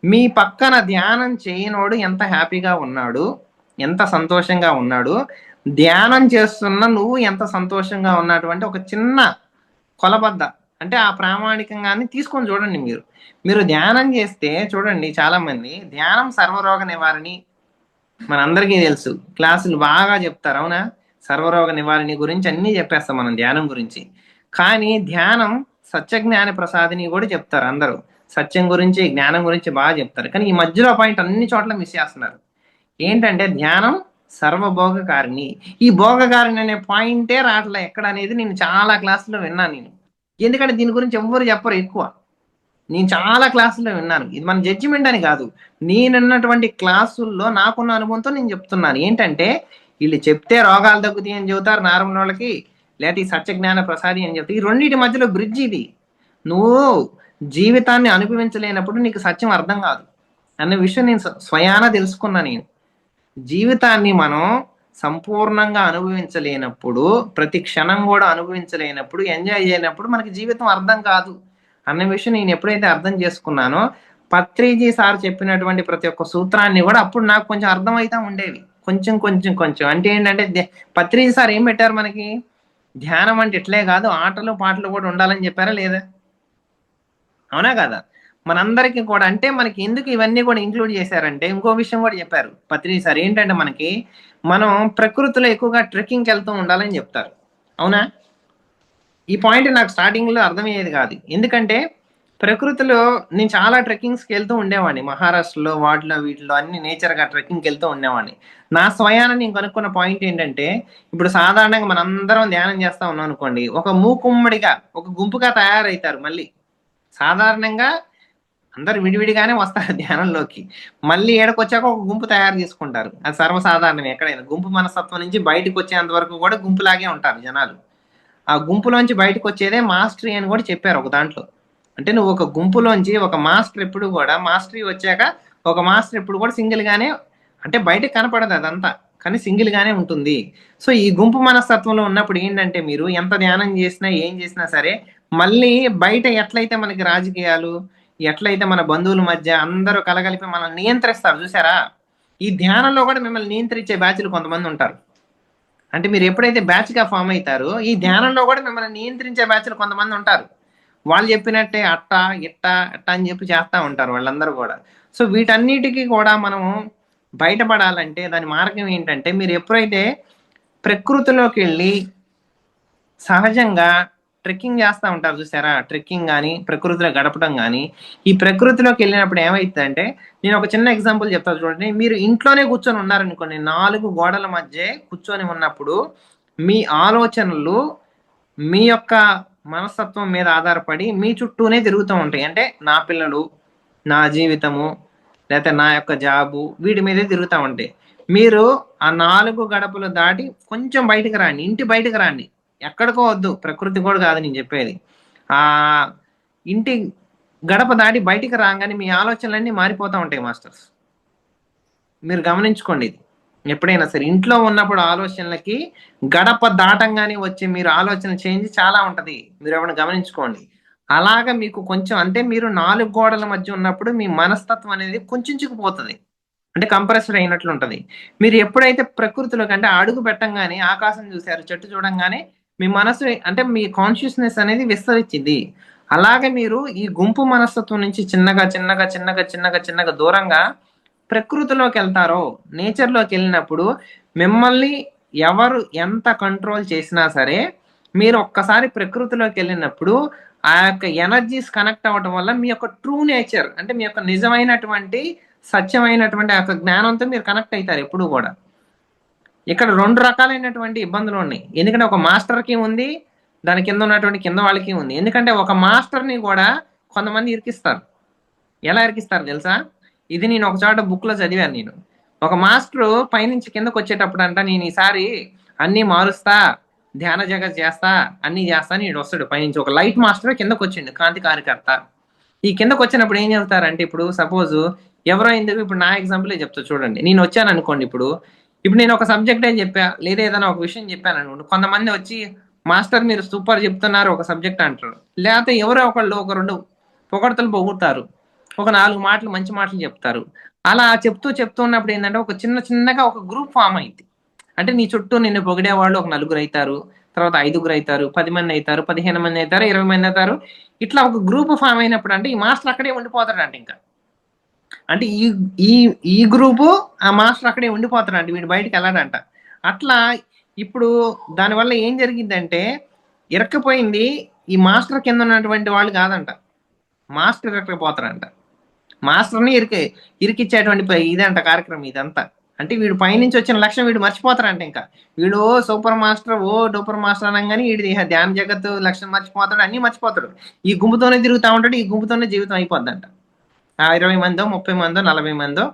మీ పక్కన ధ్యానం చేయనోడు ఎంత హ్యాపీగా ఉన్నాడు, ఎంత సంతోషంగా ఉన్నాడు, ధ్యానం చేస్తున్న నువ్వు ఎంత సంతోషంగా ఉన్నటువంటి ఒక చిన్న కొలబద్ద, అంటే ఆ ప్రామాణికంగాన్ని తీసుకొని చూడండి. మీరు ధ్యానం చేస్తే చూడండి, చాలా మంది ధ్యానం సర్వరోగ నివారణి మనందరికీ తెలుసు, క్లాసులు బాగా చెప్తారు అవునా, సర్వరోగ నివారణి గురించి అన్ని చెప్పేస్తాం మనం ధ్యానం గురించి. కానీ ధ్యానం సత్యజ్ఞాన ప్రసాదిని కూడా చెప్తారు అందరూ, సత్యం గురించి జ్ఞానం గురించి బాగా చెప్తారు. కానీ ఈ మధ్యలో పాయింట్ అన్ని చోట్ల మిస్ చేస్తున్నారు. ఏంటంటే ధ్యానం సర్వభోగకారిణి. ఈ భోగకారిణి అనే పాయింటే రావట్లే ఎక్కడ అనేది నేను చాలా క్లాసులో విన్నాను నేను. ఎందుకంటే దీని గురించి ఎవ్వరు చెప్పరు ఎక్కువ. నేను చాలా క్లాసుల్లో విన్నాను. ఇది మన జడ్జిమెంట్ అని కాదు, నేనున్నటువంటి క్లాసుల్లో నాకున్న అనుభవంతో నేను చెప్తున్నాను. ఏంటంటే వీళ్ళు చెప్తే రోగాలు తగ్గుతాయి అని చెబుతారు నార్మల్ వాళ్ళకి, లేకపోతే ఈ సత్యజ్ఞాన ప్రసాది అని చెప్తే, ఈ రెండింటి మధ్యలో బ్రిడ్జ్ ఇది. నువ్వు జీవితాన్ని అనుభవించలేనప్పుడు నీకు సత్యం అర్థం కాదు అన్న విషయం నేను స్వయాన తెలుసుకున్నా. నేను జీవితాన్ని మనం సంపూర్ణంగా అనుభవించలేనప్పుడు, ప్రతి క్షణం కూడా అనుభవించలేనప్పుడు, ఎంజాయ్ చేయనప్పుడు మనకి జీవితం అర్థం కాదు అన్న విషయం నేను ఎప్పుడైతే అర్థం చేసుకున్నానో, పత్రిజీ సార్ చెప్పినటువంటి ప్రతి ఒక్క సూత్రాన్ని కూడా అప్పుడు నాకు కొంచెం అర్థమవుతా ఉండేవి, కొంచెం కొంచెం కొంచెం. అంటే ఏంటంటే పత్రిజీ సార్ ఏం పెట్టారు మనకి, ధ్యానం అంటే ఇట్లే కాదు ఆటలు పాటలు కూడా ఉండాలని చెప్పారా లేదా, అవునా కదా? మనందరికీ కూడా అంటే మనకి ఎందుకు ఇవన్నీ కూడా ఇంక్లూడ్ చేశారంటే ఇంకో విషయం కూడా చెప్పారు పత్రిజీ సార్. ఏంటంటే మనం ప్రకృతిలో ఎక్కువగా ట్రెక్కింగ్కి వెళ్తూ ఉండాలని చెప్తారు, అవునా? ఈ పాయింట్ నాకు స్టార్టింగ్ లో అర్థమయ్యేది కాదు. ఎందుకంటే ప్రకృతిలో నేను చాలా ట్రెక్కింగ్స్కి వెళ్తూ ఉండేవాడిని, మహారాష్ట్రలో వాటిలో వీటిలో అన్ని నేచర్గా ట్రెక్కింగ్కి వెళ్తూ ఉండేవాడిని. నా స్వయాన నేను కనుక్కున్న పాయింట్ ఏంటంటే, ఇప్పుడు సాధారణంగా మనందరం ధ్యానం చేస్తా ఉన్నాం అనుకోండి, ఒక మూకుమ్మడిగా ఒక గుంపుగా తయారవుతారు. మళ్ళీ సాధారణంగా అందరు విడివిడిగానే వస్తారు ధ్యానంలోకి. మళ్ళీ ఏడకొచ్చాక ఒక గుంపు తయారు చేసుకుంటారు. అది సర్వసాధారణం. ఎక్కడైనా గుంపు మనస్తత్వం నుంచి బయటకు వచ్చేంత వరకు కూడా గుంపులాగే ఉంటారు జనాలు. ఆ గుంపులోంచి బయటకు వచ్చేదే మాస్టరీ అని కూడా చెప్పారు ఒక దాంట్లో. అంటే నువ్వు ఒక గుంపులోంచి ఒక మాస్టర్ ఎప్పుడు కూడా, మాస్టరీ వచ్చాక ఒక మాస్టర్ ఎప్పుడు కూడా సింగిల్ గానే, అంటే బయటకు కనపడదు అదంతా, కానీ సింగిల్ గానే ఉంటుంది. సో ఈ గుంపు మనస్తత్వంలో ఉన్నప్పుడు ఏంటంటే, మీరు ఎంత ధ్యానం చేసినా ఏం చేసినా సరే, మళ్ళీ బయట ఎట్లయితే మనకి రాజకీయాలు, ఎట్లయితే మన బంధువుల మధ్య అందరూ కలగలిపి మనల్ని నియంత్రిస్తారు చూసారా, ఈ ధ్యానంలో కూడా మిమ్మల్ని నియంత్రించే బ్యాచ్లు కొంతమంది ఉంటారు. అంటే మీరు ఎప్పుడైతే బ్యాచ్ గా ఫామ్ అవుతారో, ఈ ధ్యానంలో కూడా మిమ్మల్ని నియంత్రించే బ్యాచ్లు కొంతమంది ఉంటారు. వాళ్ళు చెప్పినట్టే అట్ట ఇట్ట అట్ట అని చెప్పి చేస్తా ఉంటారు వాళ్ళందరూ కూడా. సో వీటన్నిటికీ కూడా మనము బయటపడాలంటే దాని మార్గం ఏంటంటే, మీరు ఎప్పుడైతే ప్రకృతిలోకి వెళ్ళి సహజంగా ట్రెక్కింగ్ చేస్తూ ఉంటారు చూసారా, ట్రెక్కింగ్ కానీ ప్రకృతిలో గడపడం కానీ, ఈ ప్రకృతిలోకి వెళ్ళినప్పుడు ఏమవుతుందంటే, నేను ఒక చిన్న ఎగ్జాంపుల్ చెప్తాను చూడండి. మీరు ఇంట్లోనే కూర్చొని ఉన్నారనుకోండి, 4 గోడల మధ్య కూర్చొని ఉన్నప్పుడు మీ ఆలోచనలు మీ యొక్క మనస్తత్వం మీద ఆధారపడి మీ చుట్టూనే తిరుగుతూ ఉంటాయి. అంటే నా పిల్లలు, నా జీవితము, లేకపోతే నా యొక్క జాబు, వీటి మీదే తిరుగుతూ ఉంటాయి. మీరు ఆ 4 గడపలు దాటి కొంచెం బయటకు రండి, ఇంటి బయటకు రండి, ఎక్కడికో వద్దు, ప్రకృతి కూడా కాదు నేను చెప్పేది. ఆ ఇంటి గడప దాటి బయటికి రాగానే మీ ఆలోచనలన్నీ మారిపోతూ ఉంటాయి మాస్టర్స్. మీరు గమనించుకోండి ఇది. ఎప్పుడైనా సరే ఇంట్లో ఉన్నప్పుడు ఆలోచనలకి గడప దాటంగానే వచ్చే మీరు ఆలోచన చేంజ్ చాలా ఉంటది. మీరు ఎవరైనా గమనించుకోండి. అలాగా మీకు కొంచెం, అంటే మీరు 4 గోడల మధ్య ఉన్నప్పుడు మీ మనస్తత్వం అనేది కొంచెంచుకుపోతుంది, అంటే కంప్రెస్డ్ అయినట్లు ఉంటది. మీరు ఎప్పుడైతే ప్రకృతిలోకి, అంటే అడుగు పెట్టంగానే ఆకాశం చూశారు, చెట్టు చూడంగానే మీ మనసు, అంటే మీ కాన్షియస్నెస్ అనేది విస్తరించింది. అలాగే మీరు ఈ గుంపు మనస్తత్వం నుంచి చిన్నగా చిన్నగా చిన్నగా చిన్నగా చిన్నగా దూరంగా ప్రకృతిలోకి వెళ్తారో, నేచర్లోకి వెళ్ళినప్పుడు మిమ్మల్ని ఎవరు ఎంత కంట్రోల్ చేసినా సరే, మీరు ఒక్కసారి ప్రకృతిలోకి వెళ్ళినప్పుడు ఆ యొక్క ఎనర్జీస్ కనెక్ట్ అవ్వడం వల్ల మీ యొక్క ట్రూ నేచర్, అంటే మీ యొక్క నిజమైనటువంటి సత్యమైనటువంటి ఆ యొక్క జ్ఞానంతో మీరు కనెక్ట్ అవుతారు ఎప్పుడు కూడా. ఇక్కడ 2 రకాలైనటువంటి ఇబ్బందులు ఉన్నాయి. ఎందుకంటే ఒక మాస్టర్కి ఉంది, దాని కింద ఉన్నటువంటి కింద వాళ్ళకి ఉంది. ఎందుకంటే ఒక మాస్టర్ని కూడా కొంతమంది ఇరికిస్తారు. ఎలా ఇరికిస్తారు తెలుసా? ఇది నేను ఒక చోట బుక్ లో చదివాను నేను. ఒక మాస్టర్ పైనుంచి కిందకు వచ్చేటప్పుడు అంట, నేను ఈసారి అన్ని మారుస్తా, ధ్యాన జగత్ చేస్తా, అన్ని చేస్తా అని వస్తాడు పైనుంచి. ఒక లైట్ మాస్టర్ కిందకు వచ్చిండు, కాంతి కార్యకర్త. ఈ కిందకు వచ్చినప్పుడు ఏం చెప్తారంటే, ఇప్పుడు సపోజ్ ఎవరో ఎందుకు, ఇప్పుడు నా ఎగ్జాంపుల్ చెప్తా చూడండి. నేను వచ్చాను అనుకోండి, ఇప్పుడు నేను ఒక సబ్జెక్ట్ అని చెప్పా, లేదా ఏదైనా ఒక విషయం చెప్పాను అనుకోండి, కొంతమంది వచ్చి మాస్టర్ మీరు సూపర్ చెప్తున్నారు ఒక సబ్జెక్ట్ అంటారు. లేకపోతే ఎవరో ఒకళ్ళు ఒక 2 పొగడతలు పొగుడతారు, ఒక 4 మాటలు మంచి మాటలు చెప్తారు. అలా చెప్తూ ఉన్నప్పుడు ఏంటంటే, ఒక చిన్నగా ఒక గ్రూప్ ఫామ్ అయింది. అంటే నీ చుట్టూ నిన్ను పొగిడే వాళ్ళు ఒక 4 అవుతారు, తర్వాత 5 అవుతారు, 10 మంది అవుతారు, 15 మంది అవుతారు, 20 మంది అవుతారు. ఇట్లా ఒక గ్రూప్ ఫామ్ అయినప్పుడు అంటే ఈ మాస్టర్ అక్కడే ఉండిపోతాడంట ఇంకా. అంటే ఈ ఈ ఈ గ్రూపు ఆ మాస్టర్ అక్కడే ఉండిపోతాడంట, వీడు బయటికి వెళ్ళాడంట. అట్లా ఇప్పుడు దానివల్ల ఏం జరిగిందంటే, ఇరక్కపోయింది ఈ మాస్టర్ కింద ఉన్నటువంటి వాళ్ళు కాదంట, మాస్టర్ ఇరక్కపోతారంట. మాస్టర్ని ఇరికిచ్చేటువంటి ఇదంట కార్యక్రమం ఇదంతా. అంటే వీడు పైనుంచి వచ్చిన లక్ష్యం వీడు మర్చిపోతాడంట. ఇంకా వీడు ఓ సూపర్ మాస్టర్, ఓ డూపర్ మాస్టర్ అనగానే వీడి ధ్యాన జగత్తు లక్ష్యం మర్చిపోతాడు, అన్ని మర్చిపోతాడు. ఈ గుంపుతోనే తిరుగుతూ ఉంటాడు, ఈ గుంపుతోనే జీవితం అయిపోద్దంట. ఆ 20 మందో 30 మందో 40 మందో.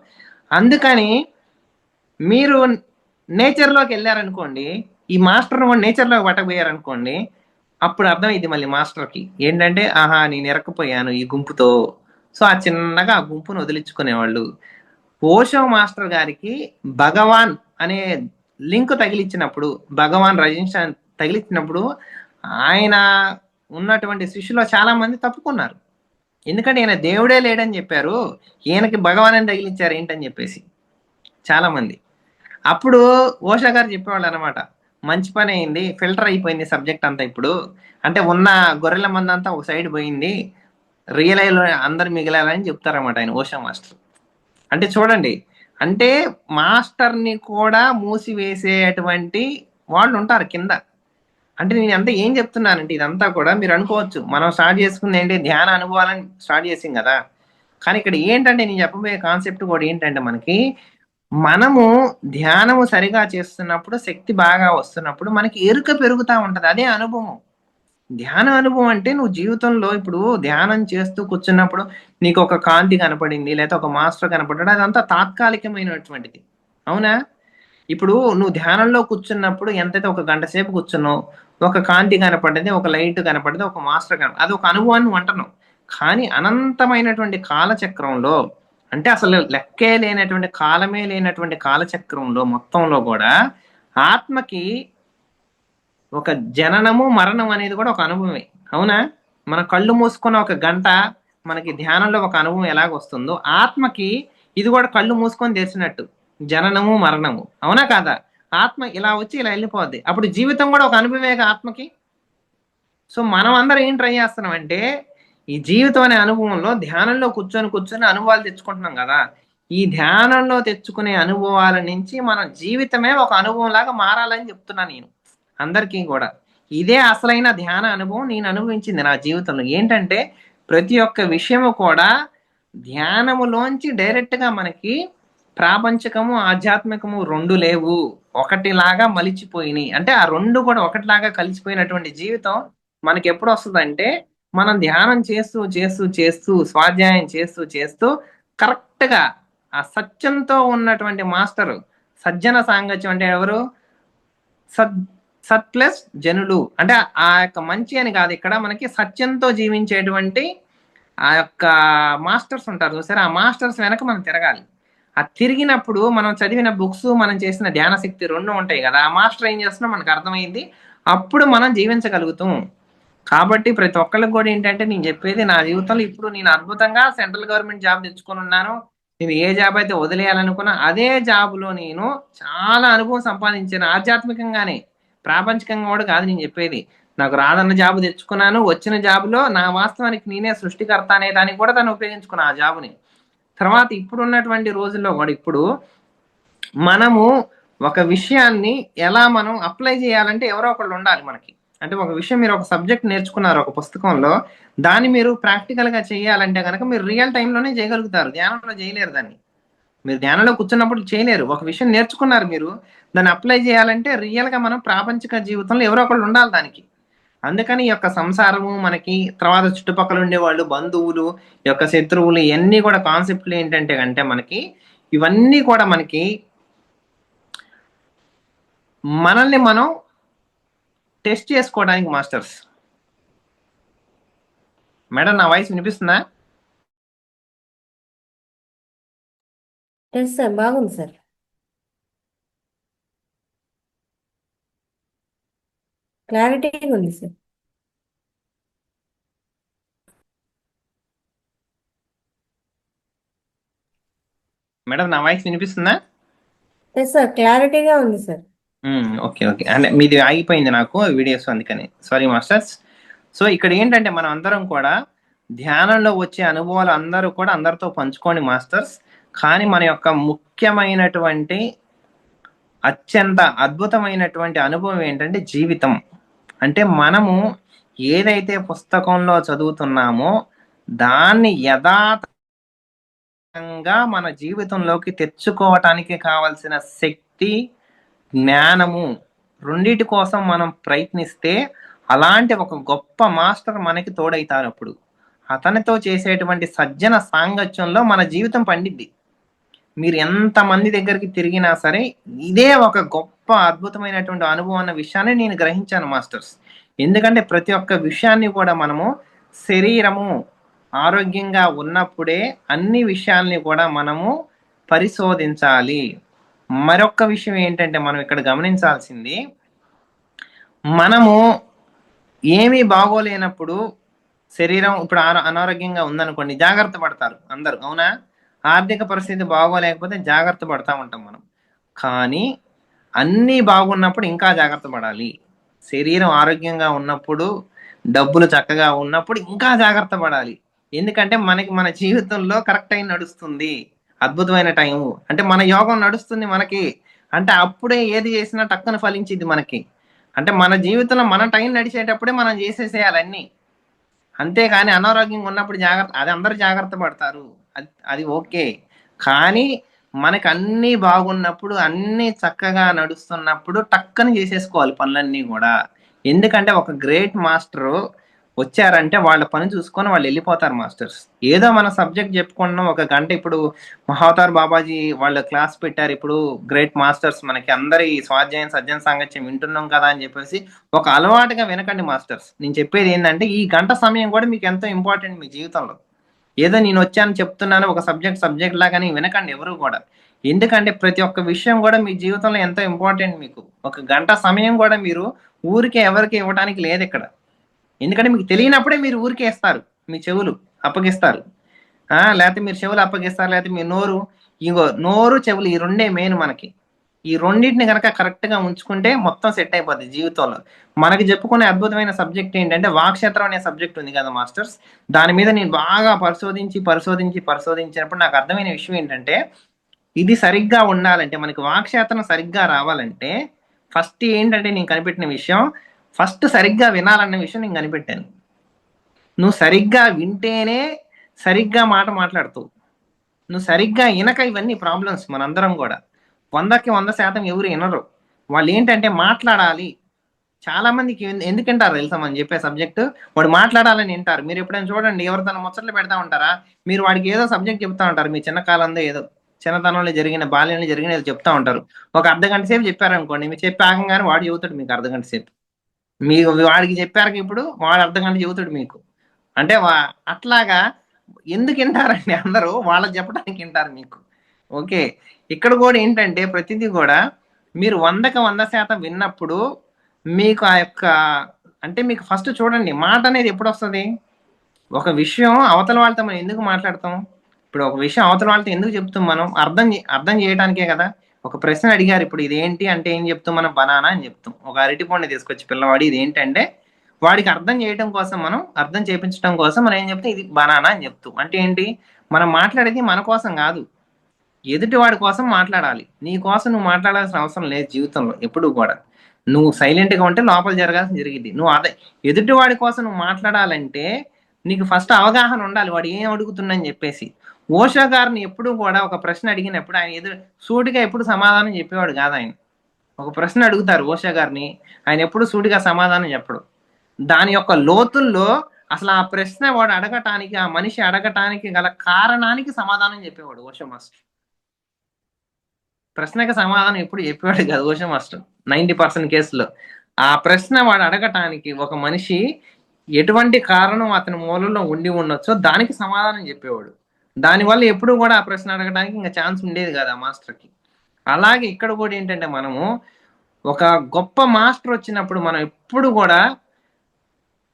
అందుకని మీరు నేచర్లోకి వెళ్ళారనుకోండి, ఈ మాస్టర్ నేచర్లోకి పట్టబోయారనుకోండి, అప్పుడు అర్థమైంది మళ్ళీ మాస్టర్కి ఏంటంటే, ఆహా నేను ఇరక్కపోయాను ఈ గుంపుతో. సో ఆ చిన్నగా ఆ గుంపును వదిలించుకునేవాళ్ళు. ఓషో మాస్టర్ గారికి భగవాన్ అనే లింక్ తగిలిచ్చినప్పుడు, భగవాన్ రజనీష్ తగిలిచ్చినప్పుడు, ఆయన ఉన్నటువంటి శిష్యులో చాలా మంది తప్పుకున్నారు. ఎందుకంటే ఈయన దేవుడే లేడని చెప్పారు, ఈయనకి భగవాన్ అని తగిలించారు ఏంటని చెప్పేసి చాలా మంది. అప్పుడు ఓషా గారు చెప్పేవాళ్ళు అనమాట, మంచి పని అయింది, ఫిల్టర్ అయిపోయింది సబ్జెక్ట్ అంతా ఇప్పుడు. అంటే ఉన్న గొర్రెల మంది అంతా ఒక సైడ్ పోయింది, రియలైజ్ అందరు మిగిలాలని చెప్తారన్నమాట ఆయన ఓషా మాస్టర్. అంటే చూడండి, అంటే మాస్టర్ని కూడా మూసివేసేటువంటి వాళ్ళు ఉంటారు కింద. అంటే నేను అంతా ఏం చెప్తున్నానంటే ఇదంతా కూడా మీరు అనుకోవచ్చు మనం స్టార్ట్ చేసుకుంది ఏంటి ధ్యాన అనుభవాలని స్టార్ట్ చేసాం కదా. కానీ ఇక్కడ ఏంటంటే నేను చెప్పబోయే కాన్సెప్ట్ కూడా ఏంటంటే మనము ధ్యానము సరిగా చేస్తున్నప్పుడు శక్తి బాగా వస్తున్నప్పుడు మనకి ఎరుక పెరుగుతూ ఉంటది. అదే అనుభవం. ధ్యాన అనుభవం అంటే నువ్వు జీవితంలో ఇప్పుడు ధ్యానం చేస్తూ కూర్చున్నప్పుడు నీకు ఒక కాంతి కనపడింది లేదా ఒక మాస్టర్ కనపడ్డాడు, అదంతా తాత్కాలికమైనటువంటిది. అవునా? ఇప్పుడు నువ్వు ధ్యానంలో కూర్చున్నప్పుడు ఎంతైతే ఒక గంట సేపు కూర్చున్నావు, ఒక కాంతి కనపడ్డది, ఒక లైట్ కనపడ్డది, ఒక మాస్టర్ కనపడి అది ఒక అనుభవాన్ని అంటున్నావు. కానీ అనంతమైనటువంటి కాలచక్రంలో, అంటే అసలు లెక్కే లేనటువంటి కాలమే లేనటువంటి కాలచక్రంలో మొత్తంలో కూడా ఆత్మకి ఒక జననము మరణం అనేది కూడా ఒక అనుభవమే. అవునా? మన కళ్ళు మూసుకున్న ఒక గంట మనకి ధ్యానంలో ఒక అనుభవం ఎలాగ వస్తుందో ఆత్మకి ఇది కూడా కళ్ళు మూసుకొని తెరిచినట్టు జననము మరణము. అవునా కాదా? ఆత్మ ఇలా వచ్చి ఇలా వెళ్ళిపోద్ది. అప్పుడు జీవితం కూడా ఒక అనుభవేగా ఆత్మకి. సో మనం అందరం ఏం ట్రై చేస్తున్నాం అంటే ఈ జీవితం అనే అనుభవంలో ధ్యానంలో కూర్చొని అనుభవాలు తెచ్చుకుంటున్నాం కదా. ఈ ధ్యానంలో తెచ్చుకునే అనుభవాల నుంచి మన జీవితమే ఒక అనుభవం లాగా మారాలని చెప్తున్నా నేను అందరికీ కూడా. ఇదే అసలైన ధ్యాన అనుభవం నేను అనుభవించింది నా జీవితంలో. ఏంటంటే ప్రతి ఒక్క విషయము కూడా ధ్యానములోంచి డైరెక్ట్ గా మనకి ప్రాపంచకము ఆధ్యాత్మికము రెండు లేవు, ఒకటిలాగా మలిచిపోయినాయి. అంటే ఆ రెండు కూడా ఒకటిలాగా కలిసిపోయినటువంటి జీవితం మనకి ఎప్పుడు వస్తుందంటే మనం ధ్యానం చేస్తూ చేస్తూ చేస్తూ స్వాధ్యాయం చేస్తూ చేస్తూ కరెక్ట్ గా ఆ సత్యంతో ఉన్నటువంటి మాస్టరు, సజ్జన సాంగత్యం అంటే ఎవరు? సత్ సత్ ప్లస్ జనులు. అంటే ఆ యొక్క మంచి అని కాదు, ఇక్కడ మనకి సత్యంతో జీవించేటువంటి ఆ యొక్క మాస్టర్స్ ఉంటారు చూసారా, ఆ మాస్టర్స్ వెనక మనం తిరగాలి. ఆ తిరిగినప్పుడు మనం చదివిన బుక్స్ మనం చేసిన ధ్యాన శక్తి రెండు ఉంటాయి కదా, ఆ మాస్టర్ ఏం చేస్తున్నా మనకు అర్థమైంది. అప్పుడు మనం జీవించగలుగుతాం. కాబట్టి ప్రతి ఒక్కరికి కూడా ఏంటంటే నేను చెప్పేది, నా జీవితంలో ఇప్పుడు నేను అద్భుతంగా సెంట్రల్ గవర్నమెంట్ జాబ్ తెచ్చుకొని ఉన్నాను. నేను ఏ జాబ్ అయితే వదిలేయాలనుకున్నా అదే జాబ్లో నేను చాలా అనుభవం సంపాదించాను, ఆధ్యాత్మికంగానే, ప్రాపంచికంగా కూడా కాదు నేను చెప్పేది. నాకు రాదన్న జాబ్ తెచ్చుకున్నాను, వచ్చిన జాబ్లో నా వాస్తవానికి నేనే సృష్టికర్త అనే దానికి కూడా దాన్ని ఉపయోగించుకున్నా ఆ జాబ్ని. తర్వాత ఇప్పుడున్నటువంటి రోజుల్లో కూడా ఇప్పుడు మనము ఒక విషయాన్ని ఎలా మనం అప్లై చేయాలంటే ఎవరో ఒకళ్ళు ఉండాలి మనకి. అంటే ఒక విషయం మీరు ఒక సబ్జెక్ట్ నేర్చుకున్నారు ఒక పుస్తకంలో, దాన్ని మీరు ప్రాక్టికల్ గా చేయాలంటే కనుక మీరు రియల్ టైంలోనే చేయగలుగుతారు, ధ్యానంలో చేయలేరు దాన్ని. మీరు ధ్యానంలో కూర్చున్నప్పుడు చేయలేరు. ఒక విషయం నేర్చుకున్నారు మీరు, దాన్ని అప్లై చేయాలంటే రియల్ గా మనం ప్రాపంచిక జీవితంలో ఎవరో ఒకళ్ళు ఉండాలి దానికి. అందుకని ఈ యొక్క సంసారము మనకి, తర్వాత చుట్టుపక్కల ఉండేవాళ్ళు, బంధువులు, ఈ యొక్క శత్రువులు, ఇవన్నీ కూడా కాన్సెప్ట్లు ఏంటంటే అంటే మనకి ఇవన్నీ కూడా మనకి మనల్ని మనం టెస్ట్ చేసుకోవడానికి మాస్టర్స్. మేడం నా వాయిస్ వినిపిస్తుందా? ఎస్ సార్, బాగుంది సార్. క్లారిటీగా ఉంది సార్. మేడం నా వాయిస్ వినిపిస్తుందా? ఎస్ సార్, క్లారిటీగా ఉంది సార్. ఓకే ఓకే, అంటే మీది ఆగిపోయింది నాకు వీడియోస్, అందుకని సారీ మాస్టర్స్. సో ఇక్కడ ఏంటంటే మనం అందరం కూడా ధ్యానంలో వచ్చే అనుభవాలు అందరూ కూడా అందరితో పంచుకోండి మాస్టర్స్. కానీ మన యొక్క ముఖ్యమైనటువంటి అత్యంత అద్భుతమైనటువంటి అనుభవం ఏంటంటే జీవితం. అంటే మనము ఏదైతే పుస్తకంలో చదువుతున్నామో దాన్ని యథాతథంగా మన జీవితంలోకి తెచ్చుకోవటానికి కావలసిన శక్తి, జ్ఞానము, రెండిటి కోసం మనం ప్రయత్నిస్తే అలాంటి ఒక గొప్ప మాస్టర్ మనకి తోడైతారు. అప్పుడు అతనితో చేసేటువంటి సజ్జన సాంగత్యంలో మన జీవితం పండిద్ది. మీరు ఎంతమంది దగ్గరికి తిరిగినా సరే ఇదే ఒక గొప్ప అద్భుతమైనటువంటి అనుభవం అన్న విషయాన్ని నేను గ్రహించాను మాస్టర్స్. ఎందుకంటే ప్రతి ఒక్క విషయాన్ని కూడా మనము శరీరము ఆరోగ్యంగా ఉన్నప్పుడే అన్ని విషయాల్ని కూడా మనము పరిశోధించాలి. మరొక విషయం ఏంటంటే మనం ఇక్కడ గమనించాల్సింది, మనము ఏమీ బాగోలేనప్పుడు శరీరం ఇప్పుడు అనారోగ్యంగా ఉందనుకోండి జాగ్రత్త పడతారు అందరూ, అవునా? ఆర్థిక పరిస్థితి బాగోలేకపోతే జాగ్రత్త పడతా ఉంటాం మనం. కానీ అన్నీ బాగున్నప్పుడు ఇంకా జాగ్రత్త పడాలి. శరీరం ఆరోగ్యంగా ఉన్నప్పుడు, డబ్బులు చక్కగా ఉన్నప్పుడు ఇంకా జాగ్రత్త పడాలి. ఎందుకంటే మనకి మన జీవితంలో కరెక్ట్ టైం నడుస్తుంది, అద్భుతమైన టైము. అంటే మన యోగం నడుస్తుంది మనకి, అంటే అప్పుడే ఏది చేసినా టక్కున ఫలించింది మనకి. అంటే మన జీవితంలో మన టైం నడిచేటప్పుడే మనం చేసేసేయాలి అన్నీ. అంతేకాని అనారోగ్యంగా ఉన్నప్పుడు జాగ్రత్త, అది అందరూ జాగ్రత్త పడతారు, అది ఓకే. కానీ మనకి అన్నీ బాగున్నప్పుడు, అన్నీ చక్కగా నడుస్తున్నప్పుడు టక్కని చేసేసుకోవాలి పనులన్నీ కూడా. ఎందుకంటే ఒక గ్రేట్ మాస్టరు వచ్చారంటే వాళ్ళ పని చూసుకొని వాళ్ళు వెళ్ళిపోతారు మాస్టర్స్. ఏదో మన సబ్జెక్ట్ చెప్పుకుంటున్నాం ఒక గంట, ఇప్పుడు మహావతార్ బాబాజీ వాళ్ళ క్లాస్ పెట్టారు, ఇప్పుడు గ్రేట్ మాస్టర్స్ మనకి అందరి స్వాధ్యాయం సజ్జన సాంగత్యం వింటున్నాం కదా అని చెప్పేసి ఒక అలవాటుగా వినకండి మాస్టర్స్. నేను చెప్పేది ఏంటంటే ఈ గంట సమయం కూడా మీకు ఎంతో ఇంపార్టెంట్ మీ జీవితంలో. ఏదో నేను వచ్చాను చెప్తున్నాను ఒక సబ్జెక్ట్ లాగానే వినకండి ఎవరు కూడా. ఎందుకంటే ప్రతి ఒక్క విషయం కూడా మీ జీవితంలో ఎంతో ఇంపార్టెంట్. మీకు ఒక గంట సమయం కూడా మీరు ఊరికే ఎవరికి ఇవ్వడానికి లేదు ఇక్కడ. ఎందుకంటే మీకు తెలియనప్పుడే మీరు ఊరికే ఇస్తారు, మీ చెవులు అప్పగిస్తారు. లేకపోతే మీరు చెవులు అప్పగిస్తారు, లేకపోతే మీ నోరు, ఇంకో నోరు చెవులు ఈ రెండే మెయిన్ మనకి. ఈ రెండింటిని కనుక కరెక్ట్ గా ఉంచుకుంటే మొత్తం సెట్ అయిపోద్ది జీవితంలో. మనకి చెప్పుకునే అద్భుతమైన సబ్జెక్ట్ ఏంటంటే వాక్క్షేత్రం అనే సబ్జెక్ట్ ఉంది కదా మాస్టర్స్. దాని మీద నేను బాగా పరిశోధించినప్పుడు నాకు అర్థమైన విషయం ఏంటంటే, ఇది సరిగ్గా ఉండాలంటే, మనకి వాక్క్షేత్రం సరిగ్గా రావాలంటే ఫస్ట్ ఏంటంటే నేను కనిపెట్టిన విషయం, ఫస్ట్ సరిగ్గా వినాలన్న విషయం నేను కనిపెట్టాను. నువ్వు సరిగ్గా వింటేనే సరిగ్గా మాట మాట్లాడుతావు. నువ్వు సరిగ్గా వినక ఇవన్నీ ప్రాబ్లమ్స్. మనందరం కూడా 100% ఎవరు వినరు. వాళ్ళు ఏంటంటే మాట్లాడాలి. చాలా మందికి ఎందుకు వింటారు తెలుసా మనం చెప్పే సబ్జెక్టు? వాడు మాట్లాడాలని వింటారు. మీరు ఎప్పుడైనా చూడండి, ఎవరితోనో ముచ్చట్లు పెడతా ఉంటారా, మీరు వాడికి ఏదో సబ్జెక్ట్ చెప్తా ఉంటారు, మీ చిన్నకాలంలో ఏదో చిన్నతనంలో జరిగిన బాల్యంలో జరిగిన ఏదో చెప్తా ఉంటారు. ఒక అర్ధగంట సేపు చెప్పారనుకోండి, మీరు చెప్పి ఆగంగానే వాడు చెబుతాడు మీకు అర్ధగంట సేపు. మీకు వాడికి చెప్పారు ఇప్పుడు వాడు అర్ధగంట చెబుతాడు మీకు. అంటే అట్లాగా ఎందుకు వింటారండి అందరూ? వాళ్ళకి చెప్పడానికి వింటారు మీకు. ఓకే. ఇక్కడ కూడా ఏంటంటే ప్రతిదీ కూడా మీరు 100% విన్నప్పుడు మీకు ఆ యొక్క, అంటే మీకు ఫస్ట్ చూడండి మాట అనేది ఎప్పుడు వస్తుంది. ఒక విషయం అవతల వాళ్ళతో మనం ఎందుకు మాట్లాడతాం? ఇప్పుడు ఒక విషయం అవతల వాళ్ళతో ఎందుకు చెప్తాం? మనం అర్థం చేయడానికే కదా. ఒక ప్రశ్న అడిగారు, ఇప్పుడు ఇదేంటి అంటే ఏం చెప్తాం మనం? బనానా అని చెప్తాం. ఒక అరటి పండు తీసుకొచ్చి పిల్లవాడు ఇది ఏంటంటే, వాడికి అర్థం చేయడం కోసం, మనం అర్థం చేయించడం కోసం మనం ఏం చెప్తాం? ఇది బనానా అని చెప్తాం. అంటే ఏంటి? మనం మాట్లాడేది మన కోసం కాదు, ఎదుటి వాడి కోసం మాట్లాడాలి. నీ కోసం నువ్వు మాట్లాడాల్సిన అవసరం లేదు జీవితంలో ఎప్పుడు కూడా. నువ్వు సైలెంట్గా ఉంటే లోపల జరగాల్సిన జరిగింది. నువ్వు అదే ఎదుటి వాడి కోసం నువ్వు మాట్లాడాలంటే నీకు ఫస్ట్ అవగాహన ఉండాలి, వాడు ఏం అడుగుతుందని చెప్పేసి. ఓషో గారిని ఎప్పుడు కూడా ఒక ప్రశ్న అడిగినప్పుడు ఆయన సూటిగా ఎప్పుడు సమాధానం చెప్పేవాడు కాదు ఆయన. ఒక ప్రశ్న అడుగుతారు ఓషో గారిని, ఆయన ఎప్పుడు సూటిగా సమాధానం చెప్పడు. దాని యొక్క లోతుల్లో అసలు ఆ ప్రశ్న వాడు అడగటానికి, ఆ మనిషి అడగటానికి గల కారణానికి సమాధానం చెప్పేవాడు ఓషో మాస్టర్. ప్రశ్నకి సమాధానం ఎప్పుడు చెప్పేవాడు కాదు ఓషో మాస్టర్ 90% కేసులో. ఆ ప్రశ్న వాడు అడగటానికి ఒక మనిషి ఎటువంటి కారణం అతని మూలంలో ఉండి ఉండొచ్చో దానికి సమాధానం చెప్పేవాడు. దానివల్ల ఎప్పుడు కూడా ఆ ప్రశ్న అడగడానికి ఇంకా ఛాన్స్ ఉండేది కాదు ఆ మాస్టర్కి. అలాగే ఇక్కడ కూడా ఏంటంటే, మనము ఒక గొప్ప మాస్టర్ వచ్చినప్పుడు మనం ఎప్పుడు కూడా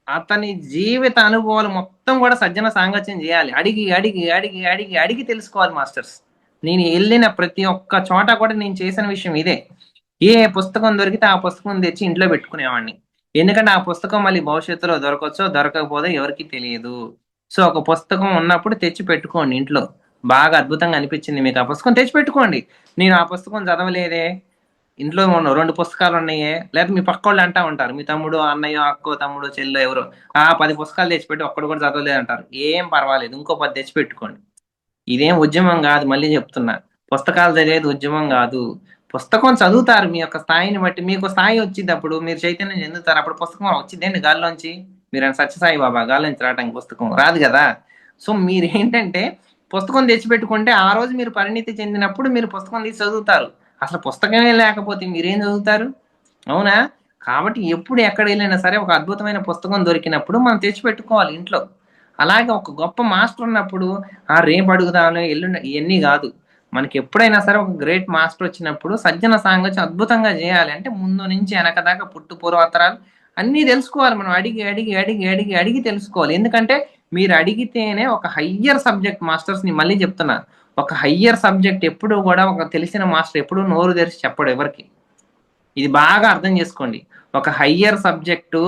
అతని జీవిత అనుభవాలు మొత్తం కూడా సజ్జన సాంగత్యం చేయాలి. అడిగి అడిగి అడిగి అడిగి అడిగి తెలుసుకోవాలి మాస్టర్స్. నేను వెళ్ళిన ప్రతి ఒక్క చోట కూడా నేను చేసిన విషయం ఇదే. ఏ పుస్తకం దొరికితే ఆ పుస్తకం తెచ్చి ఇంట్లో పెట్టుకునేవాడిని. ఎందుకంటే ఆ పుస్తకం మళ్ళీ భవిష్యత్తులో దొరకవచ్చో దొరకకపోతే ఎవరికి తెలియదు. సో ఒక పుస్తకం ఉన్నప్పుడు తెచ్చి పెట్టుకోండి ఇంట్లో. బాగా అద్భుతంగా అనిపించింది మీకు ఆ పుస్తకం, తెచ్చి పెట్టుకోండి. నేను ఆ పుస్తకం చదవలేదే, ఇంట్లో ఉన్న 2 పుస్తకాలు ఉన్నాయే, లేదా మీ పక్క వాళ్ళు అంటా ఉంటారు, మీ తమ్ముడు అన్నయ్య అక్కో తమ్ముడు చెల్లు ఎవరో 10 పుస్తకాలు తెచ్చిపెట్టి ఒక్కడు కూడా చదవలేదు అంటారు. ఏం పర్వాలేదు, ఇంకో 10 తెచ్చి పెట్టుకోండి. ఇదేం ఉద్యమం కాదు, మళ్ళీ చెప్తున్నా, పుస్తకాలు చదివేది ఉద్యమం కాదు. పుస్తకం చదువుతారు మీ యొక్క స్థాయిని బట్టి. మీకు స్థాయి వచ్చినప్పుడు మీరు చైతన్యం చెందుతారు. అప్పుడు పుస్తకం వచ్చిందండి గాల్లోంచి. మీరు సత్యసాయి బాబా గాల్లోంచి రావడానికి పుస్తకం రాదు కదా. సో మీరు ఏంటంటే పుస్తకం తెచ్చిపెట్టుకుంటే ఆ రోజు మీరు పరిణితి చెందినప్పుడు మీరు పుస్తకం తీసి చదువుతారు. అసలు పుస్తకమే లేకపోతే మీరేం చదువుతారు? అవునా? కాబట్టి ఎప్పుడు ఎక్కడ వెళ్ళినా సరే ఒక అద్భుతమైన పుస్తకం దొరికినప్పుడు మనం తెచ్చిపెట్టుకోవాలి ఇంట్లో. అలాగే ఒక గొప్ప మాస్టర్ ఉన్నప్పుడు రేపు అడుగుదాను ఎల్లుండి ఇవన్నీ కాదు. మనకి ఎప్పుడైనా సరే ఒక గ్రేట్ మాస్టర్ వచ్చినప్పుడు సజ్జన సాంగత్యం అద్భుతంగా చేయాలి అంటే ముందు నుంచి వెనక దాకా పుట్టు పూర్వోత్తరాలు అన్నీ తెలుసుకోవాలి. మనం అడిగి అడిగి అడిగి అడిగి అడిగి తెలుసుకోవాలి. ఎందుకంటే మీరు అడిగితేనే ఒక హయ్యర్ సబ్జెక్ట్ మాస్టర్స్ ని మళ్ళీ చెప్తున్నా, ఒక హయ్యర్ సబ్జెక్ట్ ఎప్పుడు కూడా ఒక తెలిసిన మాస్టర్ ఎప్పుడు నోరు తెరిచి చెప్పడు ఎవరికి. ఇది బాగా అర్థం చేసుకోండి. ఒక హయ్యర్ సబ్జెక్టు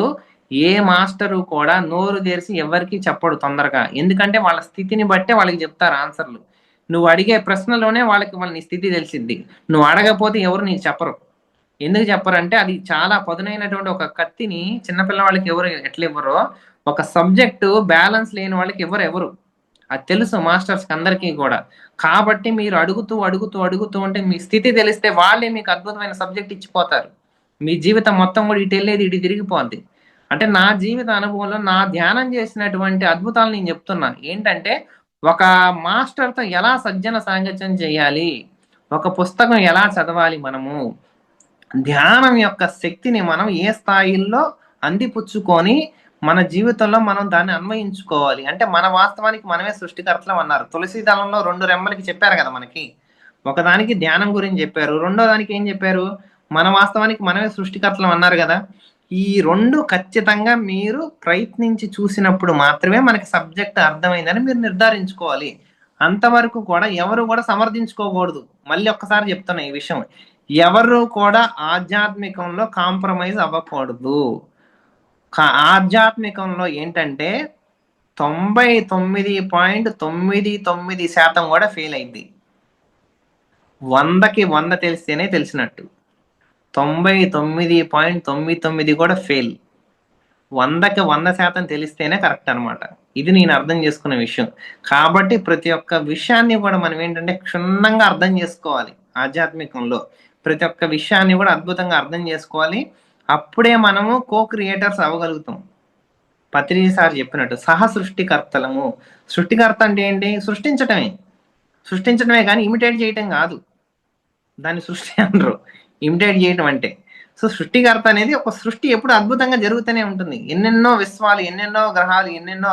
ఏ మాస్టరు కూడా నోరు తెరిచి ఎవరికి చెప్పడు తొందరగా. ఎందుకంటే వాళ్ళ స్థితిని బట్టే వాళ్ళకి చెప్తారు ఆన్సర్లు. నువ్వు అడిగే ప్రశ్నలోనే వాళ్ళని స్థితి తెలిసిద్ది. నువ్వు అడగపోతే ఎవరు నీకు చెప్పరు. ఎందుకు చెప్పరంటే అది చాలా పదునైనటువంటి ఒక కత్తిని చిన్నపిల్లవాళ్ళకి ఎవరు ఎట్లా ఇవ్వరో ఒక సబ్జెక్టు బ్యాలెన్స్ లేని వాళ్ళకి ఎవరు అది తెలుసు మాస్టర్స్ అందరికీ కూడా. కాబట్టి మీరు అడుగుతూ అడుగుతూ అడుగుతూ ఉంటే మీ స్థితి తెలిస్తే వాళ్ళే మీకు అద్భుతమైన సబ్జెక్ట్ ఇచ్చిపోతారు. మీ జీవితం మొత్తం కూడా ఇటు వెళ్ళేది ఇటు తిరిగిపోద్ది. అంటే నా జీవిత అనుభవంలో నా ధ్యానం చేసినటువంటి అద్భుతాలు నేను చెప్తున్నా. ఏంటంటే ఒక మాస్టర్తో ఎలా సజ్జన సాంగత్యం చేయాలి, ఒక పుస్తకం ఎలా చదవాలి, మనము ధ్యానం యొక్క శక్తిని మనం ఏ స్థాయిల్లో అందిపుచ్చుకొని మన జీవితంలో మనం దాన్ని అన్వయించుకోవాలి. అంటే మన వాస్తవానికి మనమే సృష్టికర్తలం అన్నారు. తులసి దళంలో 2 రెమ్మలకి చెప్పారు కదా మనకి. ఒకదానికి ధ్యానం గురించి చెప్పారు, రెండో దానికి ఏం చెప్పారు, మన వాస్తవానికి మనమే సృష్టికర్తలం అన్నారు కదా. ఈ 2 ఖచ్చితంగా మీరు ప్రయత్నించి చూసినప్పుడు మాత్రమే మనకి సబ్జెక్ట్ అర్థమైందని మీరు నిర్ధారించుకోవాలి. అంతవరకు కూడా ఎవరు కూడా సమర్థించుకోకూడదు. మళ్ళీ ఒక్కసారి చెప్తున్నా ఈ విషయం, ఎవరు కూడా ఆధ్యాత్మికంలో కాంప్రమైజ్ అవ్వకూడదు. ఆధ్యాత్మికంలో ఏంటంటే 99.99% కూడా ఫెయిల్ అయింది. 100కి 100 తెలిస్తేనే తెలిసినట్టు. 99.99 కూడా ఫెయిల్. 100కి 100% తెలిస్తేనే కరెక్ట్ అనమాట. ఇది నేను అర్థం చేసుకున్న విషయం. కాబట్టి ప్రతి ఒక్క విషయాన్ని కూడా మనం ఏంటంటే క్షుణ్ణంగా అర్థం చేసుకోవాలి. ఆధ్యాత్మికంలో ప్రతి ఒక్క విషయాన్ని కూడా అద్భుతంగా అర్థం చేసుకోవాలి. అప్పుడే మనము కో క్రియేటర్స్ అవ్వగలుగుతాం. పత్రి సార్ చెప్పినట్టు సహ సృష్టికర్తలము. సృష్టికర్త అంటే ఏంటి? సృష్టించడమే కానీ ఇమిటేట్ చేయటం కాదు. దాన్ని సృష్టి అనరు, ఇమిటేట్ చేయటం అంటే. సో సృష్టికర్త అనేది ఒక సృష్టి ఎప్పుడు అద్భుతంగా జరుగుతూనే ఉంటుంది. ఎన్నెన్నో విశ్వాలు, ఎన్నెన్నో గ్రహాలు, ఎన్నెన్నో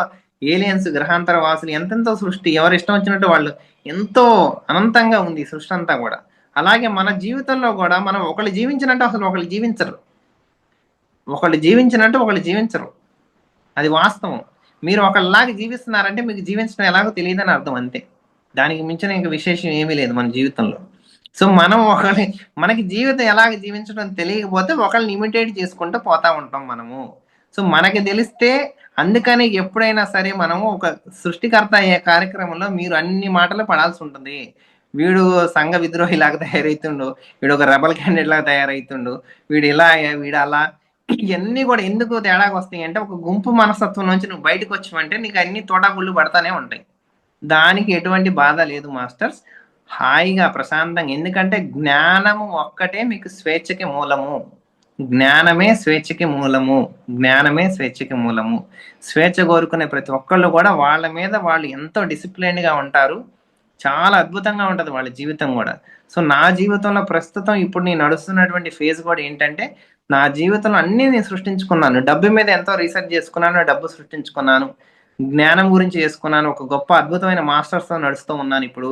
ఏలియన్స్, గ్రహాంతర వాసులు, ఎంతెంతో సృష్టి, ఎవరు ఇష్టం వచ్చినట్టు వాళ్ళు, ఎంతో అనంతంగా ఉంది సృష్టి అంతా కూడా. అలాగే మన జీవితంలో కూడా మనం ఒకళ్ళు జీవించినట్టు అసలు ఒకళ్ళు జీవించరు, ఒకళ్ళు జీవించినట్టు ఒకళ్ళు జీవించరు. అది వాస్తవం. మీరు ఒకళ్ళలాగా జీవిస్తున్నారంటే మీకు జీవించడం ఎలాగో తెలియదని అర్థం, అంతే. దానికి మించిన ఇంక విశేషం ఏమీ లేదు మన జీవితంలో. సో మనం మనకి జీవితం ఎలాగ జీవించడం తెలియకపోతే ఒకళ్ళని ఇమిటేట్ చేసుకుంటూ పోతా ఉంటాం మనము. సో మనకి తెలిస్తే, అందుకని ఎప్పుడైనా సరే మనము ఒక సృష్టికర్త అయ్యే కార్యక్రమంలో మీరు అన్ని మాటలు పడాల్సి ఉంటుంది. వీడు సంఘ విద్రోహిలాగా తయారైతుండు, వీడు ఒక రెబల్ క్యాండిడేట్ లాగా తయారైతుండు, వీడు ఇలా, వీడు అలా, ఇవన్నీ కూడా ఎందుకు తేడాగా వస్తాయి అంటే ఒక గుంపు మనస్తత్వం నుంచి నువ్వు బయటకు వచ్చావంటే నీకు అన్ని తోటాగుళ్ళు పడతానే ఉంటాయి. దానికి ఎటువంటి బాధ లేదు మాస్టర్స్. హాయిగా ప్రశాంతంగా, ఎందుకంటే జ్ఞానము ఒక్కటే మీకు స్వేచ్ఛకి మూలము. జ్ఞానమే స్వేచ్ఛకి మూలము. జ్ఞానమే స్వేచ్ఛకి మూలము. స్వేచ్ఛ కోరుకునే ప్రతి ఒక్కళ్ళు కూడా వాళ్ళ మీద వాళ్ళు ఎంతో డిసిప్లైన్డ్గా ఉంటారు. చాలా అద్భుతంగా ఉంటుంది వాళ్ళ జీవితం కూడా. సో నా జీవితంలో ప్రస్తుతం ఇప్పుడు నేను నడుస్తున్నటువంటి ఫేజ్ కూడా ఏంటంటే, నా జీవితంలో అన్నీ నేను సృష్టించుకున్నాను. డబ్బు మీద ఎంతో రీసెర్చ్ చేసుకున్నాను, డబ్బు సృష్టించుకున్నాను, జ్ఞానం గురించి చేసుకున్నాను, ఒక గొప్ప అద్భుతమైన మాస్టర్స్తో నడుస్తూ ఉన్నాను ఇప్పుడు.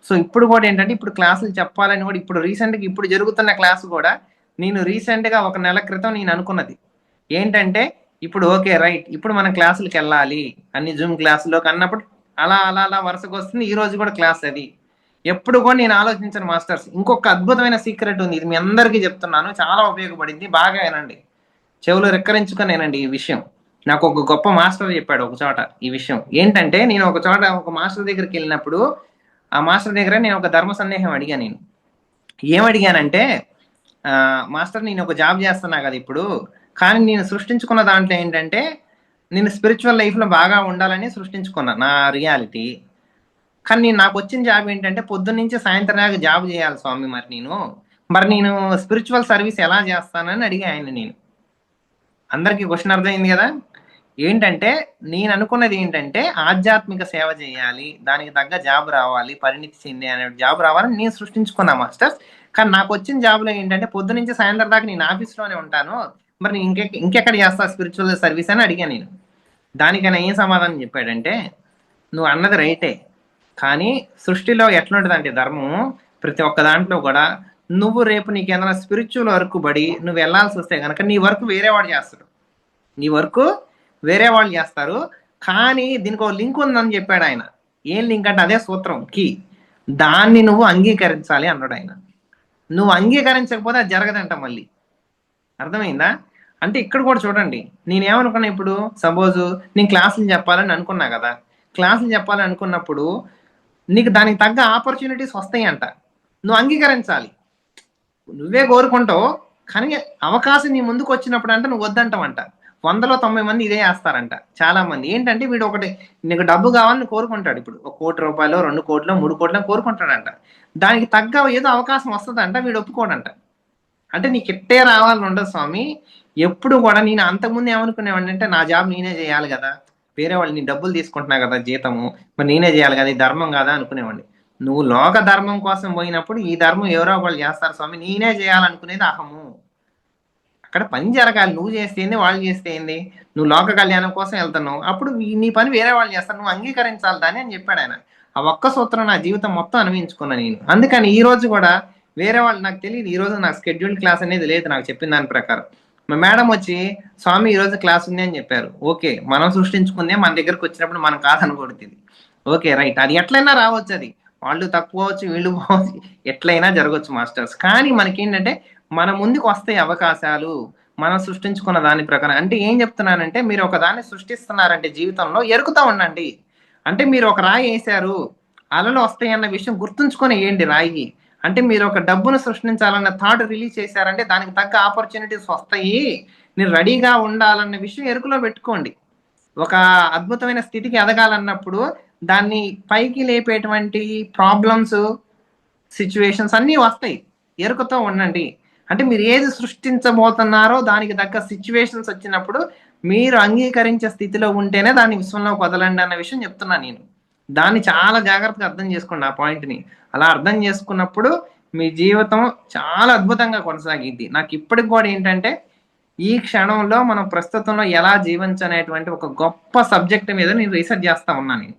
సో ఇప్పుడు కూడా ఏంటంటే ఇప్పుడు క్లాసులు చెప్పాలని కూడా ఇప్పుడు రీసెంట్గా ఇప్పుడు జరుగుతున్న క్లాసు కూడా నేను రీసెంట్గా 1 నెల క్రితం నేను అనుకున్నది ఏంటంటే, ఇప్పుడు ఓకే రైట్, ఇప్పుడు మనం క్లాసులకు వెళ్ళాలి అన్ని జూమ్ క్లాసులోకి అన్నప్పుడు అలా అలా అలా వరుసకు వస్తుంది. ఈ రోజు కూడా క్లాస్ అది. ఎప్పుడు కూడా నేను ఆలోచించాను మాస్టర్స్, ఇంకొక అద్భుతమైన సీక్రెట్ ఉంది, ఇది మీ అందరికీ చెప్తున్నాను, చాలా ఉపయోగపడింది, బాగా వినండి, చెవులు రెక్కరించుకునేనండి ఈ విషయం. నాకు ఒక గొప్ప మాస్టర్ చెప్పాడు ఒక చోట ఈ విషయం. ఏంటంటే నేను ఒక చోట ఒక మాస్టర్ దగ్గరికి వెళ్ళినప్పుడు ఆ మాస్టర్ దగ్గర నేను ఒక ధర్మ సందేహం అడిగాను. నేను ఏమడిగానంటే, మాస్టర్ నేను ఒక జాబ్ చేస్తున్నా కదా ఇప్పుడు, కానీ నేను సృష్టించుకున్న దాంట్లో ఏంటంటే నేను స్పిరిచువల్ లైఫ్లో బాగా ఉండాలని సృష్టించుకున్నా నా రియాలిటీ. కానీ నాకు వచ్చిన జాబ్ ఏంటంటే పొద్దున్న నుంచి సాయంత్రం దాకా జాబ్ చేయాలి స్వామి. మరి నేను స్పిరిచువల్ సర్వీస్ ఎలా చేస్తానని అడిగా ఆయన. నేను అందరికీ క్వశ్చన్ అర్థమైంది కదా. ఏంటంటే నేను అనుకున్నది ఏంటంటే ఆధ్యాత్మిక సేవ చేయాలి, దానికి తగ్గ జాబ్ రావాలి, పరిణితి చెంది అనే జాబ్ రావాలని నేను సృష్టించుకున్నా మాస్టర్స్. కానీ నాకు వచ్చిన జాబ్లో ఏంటంటే పొద్దు నుంచి సాయంత్రం దాకా నేను ఆఫీస్లోనే ఉంటాను, మరి ఇంకెక్కడ చేస్తా స్పిరిచువల్ సర్వీస్ అని అడిగాను నేను. దానికైనా ఏం సమాధానం చెప్పాడంటే, నువ్వు అన్నది రైటే, కానీ సృష్టిలో ఎట్లుంటుంది అంటే ధర్మం ప్రతి ఒక్క దాంట్లో కూడా, నువ్వు రేపు నీకు ఏదైనా స్పిరిచువల్ వర్క్ బడి నువ్వు వెళ్ళాల్సి వస్తే కనుక నీ వర్క్ వేరే వాడు చేస్తాడు, నీ వర్క్ వేరే వాళ్ళు చేస్తారు. కానీ దీనికి ఒక లింక్ ఉందని చెప్పాడు ఆయన. ఏం లింక్ అంటే అదే సూత్రం, కీ, దాన్ని నువ్వు అంగీకరించాలి అన్నాడు ఆయన. నువ్వు అంగీకరించకపోతే అది జరగదంట మళ్ళీ. అర్థమైందా? అంటే ఇక్కడ కూడా చూడండి, నేనేమనుకున్నా, ఇప్పుడు సపోజ్ నేను క్లాసులు చెప్పాలని అనుకున్నా కదా, క్లాసులు చెప్పాలని అనుకున్నప్పుడు నీకు దానికి తగ్గ ఆపర్చునిటీస్ వస్తాయి అంట, నువ్వు అంగీకరించాలి. నువ్వే కోరుకుంటావు కానీ అవకాశం నీ ముందుకు వచ్చినప్పుడు అంటే నువ్వు వద్దంటావంట. 100లో 90 మంది ఇదే చేస్తారంట. చాలా మంది ఏంటంటే వీడు ఒకటి నీకు డబ్బు కావాలని కోరుకుంటాడు. ఇప్పుడు ₹1 కోటి 2 కోట్లు 3 కోట్లు కోరుకుంటాడంట. దానికి తగ్గ ఏదో అవకాశం వస్తుందంట, వీడు ఒప్పుకోడంట. అంటే నీకు ఇట్టే రావాలని ఉండదు స్వామి. ఎప్పుడు కూడా నేను అంతకుముందు ఏమనుకునేవాడిని అంటే, నా జాబ్ నేనే చేయాలి కదా, వేరే వాళ్ళు నీ డబ్బులు తీసుకుంటున్నా కదా జీతము, మరి నేనే చేయాలి కదా, ఈ ధర్మం కదా అనుకునేవాడిని. నువ్వు లోక ధర్మం కోసం పోయినప్పుడు ఈ ధర్మం ఎవరో ఒకళ్ళు చేస్తారు స్వామి, నేనే చేయాలనుకునేది అహము. అక్కడ పని జరగాలి, నువ్వు చేస్తే ఏంది వాళ్ళు చేస్తే ఏంది, నువ్వు లోక కళ్యాణం కోసం వెళ్తున్నావు, అప్పుడు నీ పని వేరే వాళ్ళు చేస్తారు, నువ్వు అంగీకరించాలి దాన్ని అని చెప్పాడు ఆయన. ఆ ఒక్క సూత్రం నా జీవితం మొత్తం అనుభవించుకున్నా నేను. అందుకని ఈ రోజు కూడా వేరే వాళ్ళు నాకు తెలియదు, ఈ రోజు నాకు షెడ్యూల్డ్ క్లాస్ అనేది లేదు నాకు చెప్పిన దాని ప్రకారం. మా మేడం వచ్చి స్వామి ఈ రోజు క్లాస్ ఉంది అని చెప్పారు. ఓకే, మనం సృష్టించుకుందే మన దగ్గరకు వచ్చినప్పుడు మనం కాదనకూడదు. ఓకే రైట్, అది ఎట్లయినా రావచ్చు, అది వాళ్ళు తక్కువ అవచ్చు వీళ్ళు పోవచ్చు, ఎట్లయినా జరగవచ్చు మాస్టర్స్. కానీ మనకేంటంటే మన ముందుకు వస్తాయి అవకాశాలు, మనం సృష్టించుకున్న దాని ప్రకారం. అంటే ఏం చెప్తున్నానంటే, మీరు ఒక దాన్ని సృష్టిస్తున్నారంటే జీవితంలో ఎరుకుతా ఉండండి. అంటే మీరు ఒక రాయి వేసారు, అలలు వస్తాయి అన్న విషయం గుర్తుంచుకొని వేయండి రాయి. అంటే మీరు ఒక డబ్బును సృష్టించాలన్న థాట్ రిలీజ్ చేశారంటే దానికి తగ్గ ఆపర్చునిటీస్ వస్తాయి, మీరు రెడీగా ఉండాలన్న విషయం ఎరుకులో పెట్టుకోండి. ఒక అద్భుతమైన స్థితికి ఎదగాలన్నప్పుడు దాన్ని పైకి లేపేటువంటి ప్రాబ్లమ్స్, సిచ్యువేషన్స్ అన్నీ వస్తాయి, ఎరుకతో ఉండండి. అంటే మీరు ఏది సృష్టించబోతున్నారో దానికి తగ్గ సిచ్యువేషన్స్ వచ్చినప్పుడు మీరు అంగీకరించే స్థితిలో ఉంటేనే దాన్ని విశ్వంలోకి వదలండి అన్న విషయం చెప్తున్నాను నేను. దాన్ని చాలా జాగ్రత్తగా అర్థం చేసుకోండి ఆ పాయింట్ని. అలా అర్థం చేసుకున్నప్పుడు మీ జీవితం చాలా అద్భుతంగా కొనసాగిద్ది. నాకు ఇప్పటికి కూడా ఏంటంటే, ఈ క్షణంలో మనం ప్రస్తుతంలో ఎలా జీవించనేటువంటి ఒక గొప్ప సబ్జెక్ట్ మీద నేను రీసెర్చ్ చేస్తా ఉన్నాను. నేను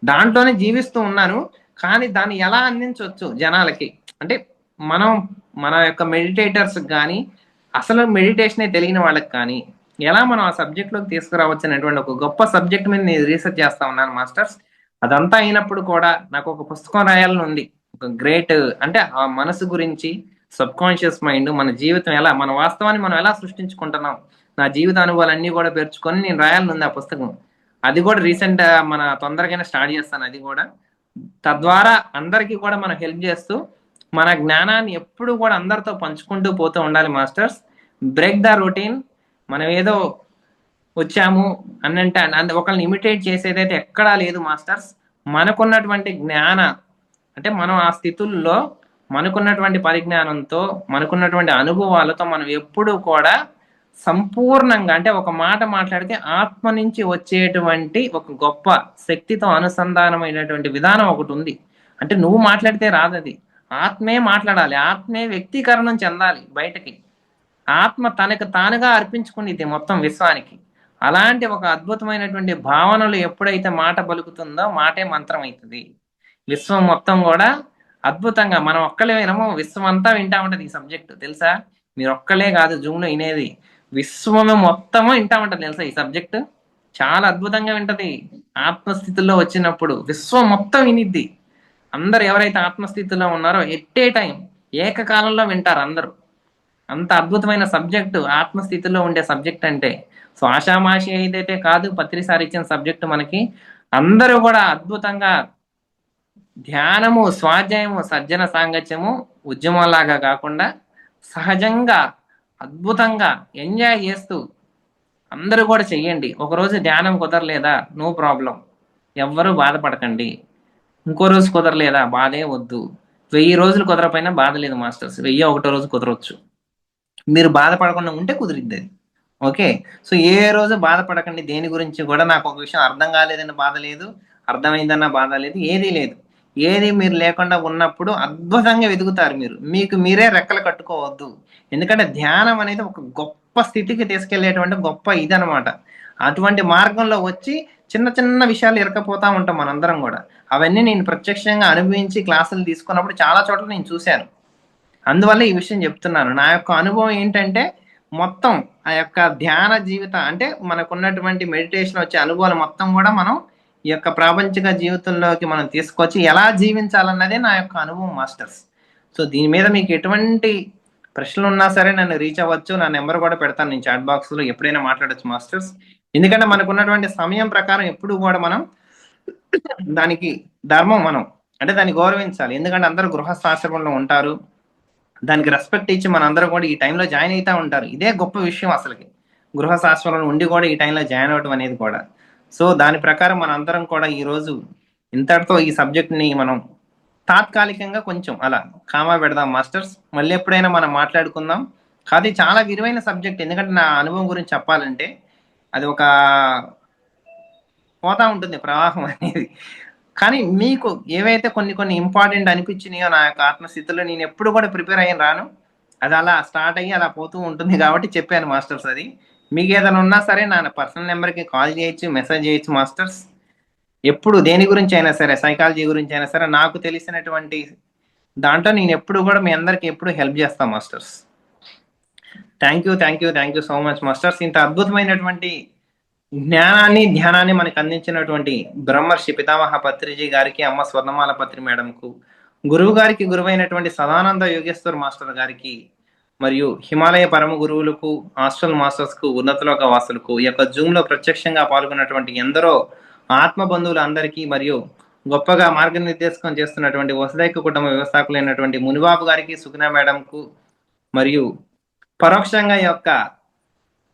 దాంట్లోనే జీవిస్తూ ఉన్నాను. కానీ దాన్ని ఎలా అందించవచ్చు జనాలకి అంటే, మనం మన యొక్క మెడిటేటర్స్ కానీ, అసలు మెడిటేషనే తెలియని వాళ్ళకి కానీ ఎలా మనం ఆ సబ్జెక్ట్లోకి తీసుకురావచ్చు అనేటువంటి ఒక గొప్ప సబ్జెక్ట్ మీద నేను రీసెర్చ్ చేస్తా ఉన్నాను మాస్టర్స్. అదంతా అయినప్పుడు కూడా నాకు ఒక పుస్తకం రాయాలని ఉంది. ఒక గ్రేట్ అంటే ఆ మనసు గురించి, సబ్ కాన్షియస్ మైండ్, మన జీవితం ఎలా, మన వాస్తవాన్ని మనం ఎలా సృష్టించుకుంటున్నాం, నా జీవిత అనుభవాలన్నీ కూడా పేర్చుకొని నేను రాయాలని ఉంది ఆ పుస్తకం. అది కూడా రీసెంట్ మన తొందరగానే స్టార్ట్ చేస్తాను అది కూడా. తద్వారా అందరికీ కూడా మనం హెల్ప్ చేస్తూ మన జ్ఞానాన్ని ఎప్పుడు కూడా అందరితో పంచుకుంటూ పోతూ ఉండాలి మాస్టర్స్. Break the routine. మనం ఏదో వచ్చాము అన్నంటే ఒకళ్ళని ఇమిటేట్ చేసేదైతే ఎక్కడా లేదు మాస్టర్స్. మనకున్నటువంటి జ్ఞాన అంటే మనం ఆ స్థితుల్లో మనకున్నటువంటి పరిజ్ఞానంతో, మనకున్నటువంటి అనుభవాలతో మనం ఎప్పుడు కూడా సంపూర్ణంగా అంటే ఒక మాట మాట్లాడితే ఆత్మ నుంచి వచ్చేటువంటి ఒక గొప్ప శక్తితో అనుసంధానమైనటువంటి విధానం ఒకటి ఉంది. అంటే నువ్వు మాట్లాడితే రాదది, ఆత్మే మాట్లాడాలి, ఆత్మే వ్యక్తీకరణం చెందాలి బయటకి. ఆత్మ తనకు తానుగా అర్పించుకునేది మొత్తం విశ్వానికి. అలాంటి ఒక అద్భుతమైనటువంటి భావనలు ఎప్పుడైతే మాట పలుకుతుందో మాటే మంత్రం అవుతుంది. విశ్వం మొత్తం కూడా అద్భుతంగా, మనం ఒక్కలే వినము, విశ్వం అంతా వింటా ఉంటది ఈ సబ్జెక్ట్ తెలుసా. మీరు ఒక్కలే కాదు జూమ్ లో వినేది, విశ్వము మొత్తము వింటా ఉంటది తెలుసా ఈ సబ్జెక్ట్. చాలా అద్భుతంగా వింటది. ఆత్మస్థితిలో వచ్చినప్పుడు విశ్వం మొత్తం వినిద్ది. అందరు ఎవరైతే ఆత్మస్థితిలో ఉన్నారో ఎట్ ఏ టైం ఏకకాలంలో వింటారు అందరూ. అంత అద్భుతమైన సబ్జెక్టు ఆత్మస్థితిలో ఉండే సబ్జెక్ట్ అంటే. సో ఆషామాషి ఏదైతే కాదు, పత్రిసారి ఇచ్చిన సబ్జెక్టు మనకి. అందరూ కూడా అద్భుతంగా ధ్యానము, స్వాధ్యాయము, సజ్జన సాంగత్యము ఉద్యమంలాగా కాకుండా సహజంగా అద్భుతంగా ఎంజాయ్ చేస్తూ అందరూ కూడా చెయ్యండి. ఒకరోజు ధ్యానం కుదరలేదా, నో ప్రాబ్లం, ఎవ్వరూ బాధపడకండి. ఇంకో రోజు కుదరలేదా, బాధే వద్దు. 1000 రోజులు కుదరపోయినా బాధ లేదు మాస్టర్స్, 1001 రోజు కుదరవచ్చు. మీరు బాధపడకుండా ఉంటే కుదిరిద్ది అది. ఓకే, సో ఏ రోజు బాధపడకండి దేని గురించి కూడా. నాకు ఒక విషయం అర్థం కాలేదన్న బాధ లేదు, అర్థమైందన్న బాధ లేదు, ఏదీ లేదు. ఏది మీరు లేకుండా ఉన్నప్పుడు అద్భుతంగా వెతుకుతారు మీరు, మీకు మీరే రెక్కలు కట్టుకోవద్దు. ఎందుకంటే ధ్యానం అనేది ఒక గొప్ప స్థితికి తీసుకెళ్లేటువంటి గొప్ప ఇదనమాట. అటువంటి మార్గంలో వచ్చి చిన్న చిన్న విషయాలు ఇరకపోతా ఉంటాం మనందరం కూడా. అవన్నీ నేను ప్రత్యక్షంగా అనుభవించి క్లాసులు తీసుకున్నప్పుడు చాలా చోట్ల నేను చూశాను. అందువల్ల ఈ విషయం చెప్తున్నాను. నా యొక్క అనుభవం ఏంటంటే, మొత్తం ఆ యొక్క ధ్యాన జీవిత అంటే మనకున్నటువంటి మెడిటేషన్ వచ్చే అనుభవాలు మొత్తం కూడా మనం ఈ యొక్క ప్రాపంచిక జీవితంలోకి మనం తీసుకొచ్చి ఎలా జీవించాలన్నదే నా యొక్క అనుభవం మాస్టర్స్. సో దీని మీద మీకు ఎటువంటి ప్రశ్నలు ఉన్నా సరే నన్ను రీచ్ అవ్వచ్చు. నా నెంబర్ కూడా పెడతాను నేను చాట్ బాక్స్లో, ఎప్పుడైనా మాట్లాడచ్చు మాస్టర్స్. ఎందుకంటే మనకున్నటువంటి సమయం ప్రకారం ఎప్పుడు కూడా మనం దానికి ధర్మం మనం అంటే దాన్ని గౌరవించాలి. ఎందుకంటే అందరూ గృహస్థాశ్రమంలో ఉంటారు, దానికి రెస్పెక్ట్ ఇచ్చి మనందరం కూడా ఈ టైంలో జాయిన్ అవుతా ఉంటారు. ఇదే గొప్ప విషయం అసలుకి. గృహ శాస్త్రంలో ఉండి కూడా ఈ టైంలో జాయిన్ అవ్వడం అనేది కూడా. సో దాని ప్రకారం మన అందరం కూడా ఈరోజు ఇంతటితో ఈ సబ్జెక్ట్ని మనం తాత్కాలికంగా కొంచెం అలా కామా పెడదాం మాస్టర్స్. మళ్ళీ ఎప్పుడైనా మనం మాట్లాడుకుందాం. అది చాలా విలువైన సబ్జెక్ట్. ఎందుకంటే నా అనుభవం గురించి చెప్పాలంటే అది ఒక పోతా ఉంటుంది ప్రవాహం అనేది. కానీ మీకు ఏవైతే కొన్ని కొన్ని ఇంపార్టెంట్ అనిపించినాయో నా యొక్క ఆత్మస్థితిలో నేను ఎప్పుడు కూడా ప్రిపేర్ అయ్యి రాను. అది అలా స్టార్ట్ అయ్యి అలా పోతూ ఉంటుంది కాబట్టి చెప్పాను మాస్టర్స్. అది మీకు ఏదైనా ఉన్నా సరే నా పర్సనల్ నెంబర్కి కాల్ చేయొచ్చు, మెసేజ్ చేయొచ్చు మాస్టర్స్. ఎప్పుడు దేని గురించి అయినా సరే, సైకాలజీ గురించి అయినా సరే, నాకు తెలిసినటువంటి దాంట్లో నేను ఎప్పుడు కూడా మీ అందరికి ఎప్పుడు హెల్ప్ చేస్తాను masters. Thank you so much masters. ఇంత అద్భుతమైనటువంటి జ్ఞానాన్ని ధ్యానాన్ని మనకు అందించినటువంటి బ్రహ్మర్షి పితామహ పత్రిజీ గారికి, అమ్మ స్వర్ణమాల పత్రి మేడంకు, గురువు గారికి గురువైనటువంటి సదానంద యోగేశ్వర్ మాస్టర్ గారికి, మరియు హిమాలయ పరమ గురువులకు, హాస్టల్ మాస్టర్స్ కు, ఉన్నతలోక వాసులకు, ఈ యొక్క జూమ్ లో ప్రత్యక్షంగా పాల్గొన్నటువంటి ఎందరో ఆత్మ బంధువులు అందరికీ, మరియు గొప్పగా మార్గనిర్దేశకం చేస్తున్నటువంటి వసుదైక కుటుంబ వ్యవస్థాపకులైనటువంటి మునిబాబు గారికి, సుగుణ మేడంకు, మరియు పరోక్షంగా ఈ యొక్క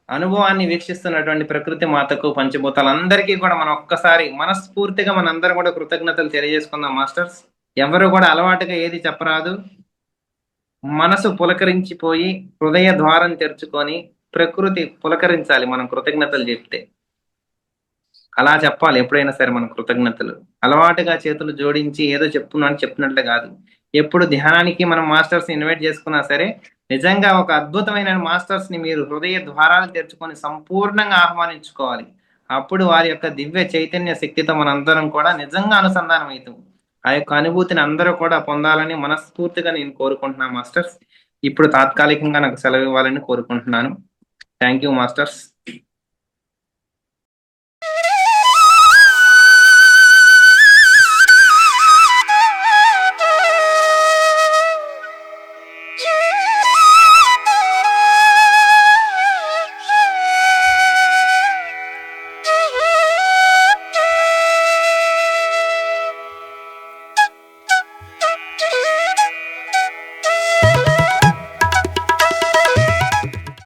అనుభవాన్ని వీక్షిస్తున్నటువంటి ప్రకృతి మాతకు, పంచభూతాలందరికీ కూడా మనం ఒక్కసారి మనస్ఫూర్తిగా మనందరం కూడా కృతజ్ఞతలు తెలియజేసుకుందాం మాస్టర్స్. ఎవరు కూడా అలవాటుగా ఏది చెప్పరాదు. మనసు పులకరించిపోయి హృదయ ద్వారం తెరుచుకొని ప్రకృతి పులకరించాలి మనం కృతజ్ఞతలు చెప్తే. అలా చెప్పాలి ఎప్పుడైనా సరే మనం కృతజ్ఞతలు. అలవాటుగా చేతులు జోడించి ఏదో చెప్పినట్లే కాదు. ఎప్పుడు ధ్యానానికి మనం మాస్టర్స్ ఇన్వైట్ చేసుకున్నా సరే నిజంగా ఒక అద్భుతమైన మాస్టర్స్ ని మీరు హృదయ ద్వారాలు తెరుచుకొని సంపూర్ణంగా ఆహ్వానించుకోవాలి. అప్పుడు వారి యొక్క దివ్య చైతన్య శక్తితో మనందరం కూడా నిజంగా అనుసంధానం అవుతాం. ఆ యొక్క అనుభూతిని అందరూ కూడా పొందాలని మనస్ఫూర్తిగా నేను కోరుకుంటున్నాను మాస్టర్స్. ఇప్పుడు తాత్కాలికంగా నాకు సెలవు ఇవ్వాలని కోరుకుంటున్నాను. Thank you masters.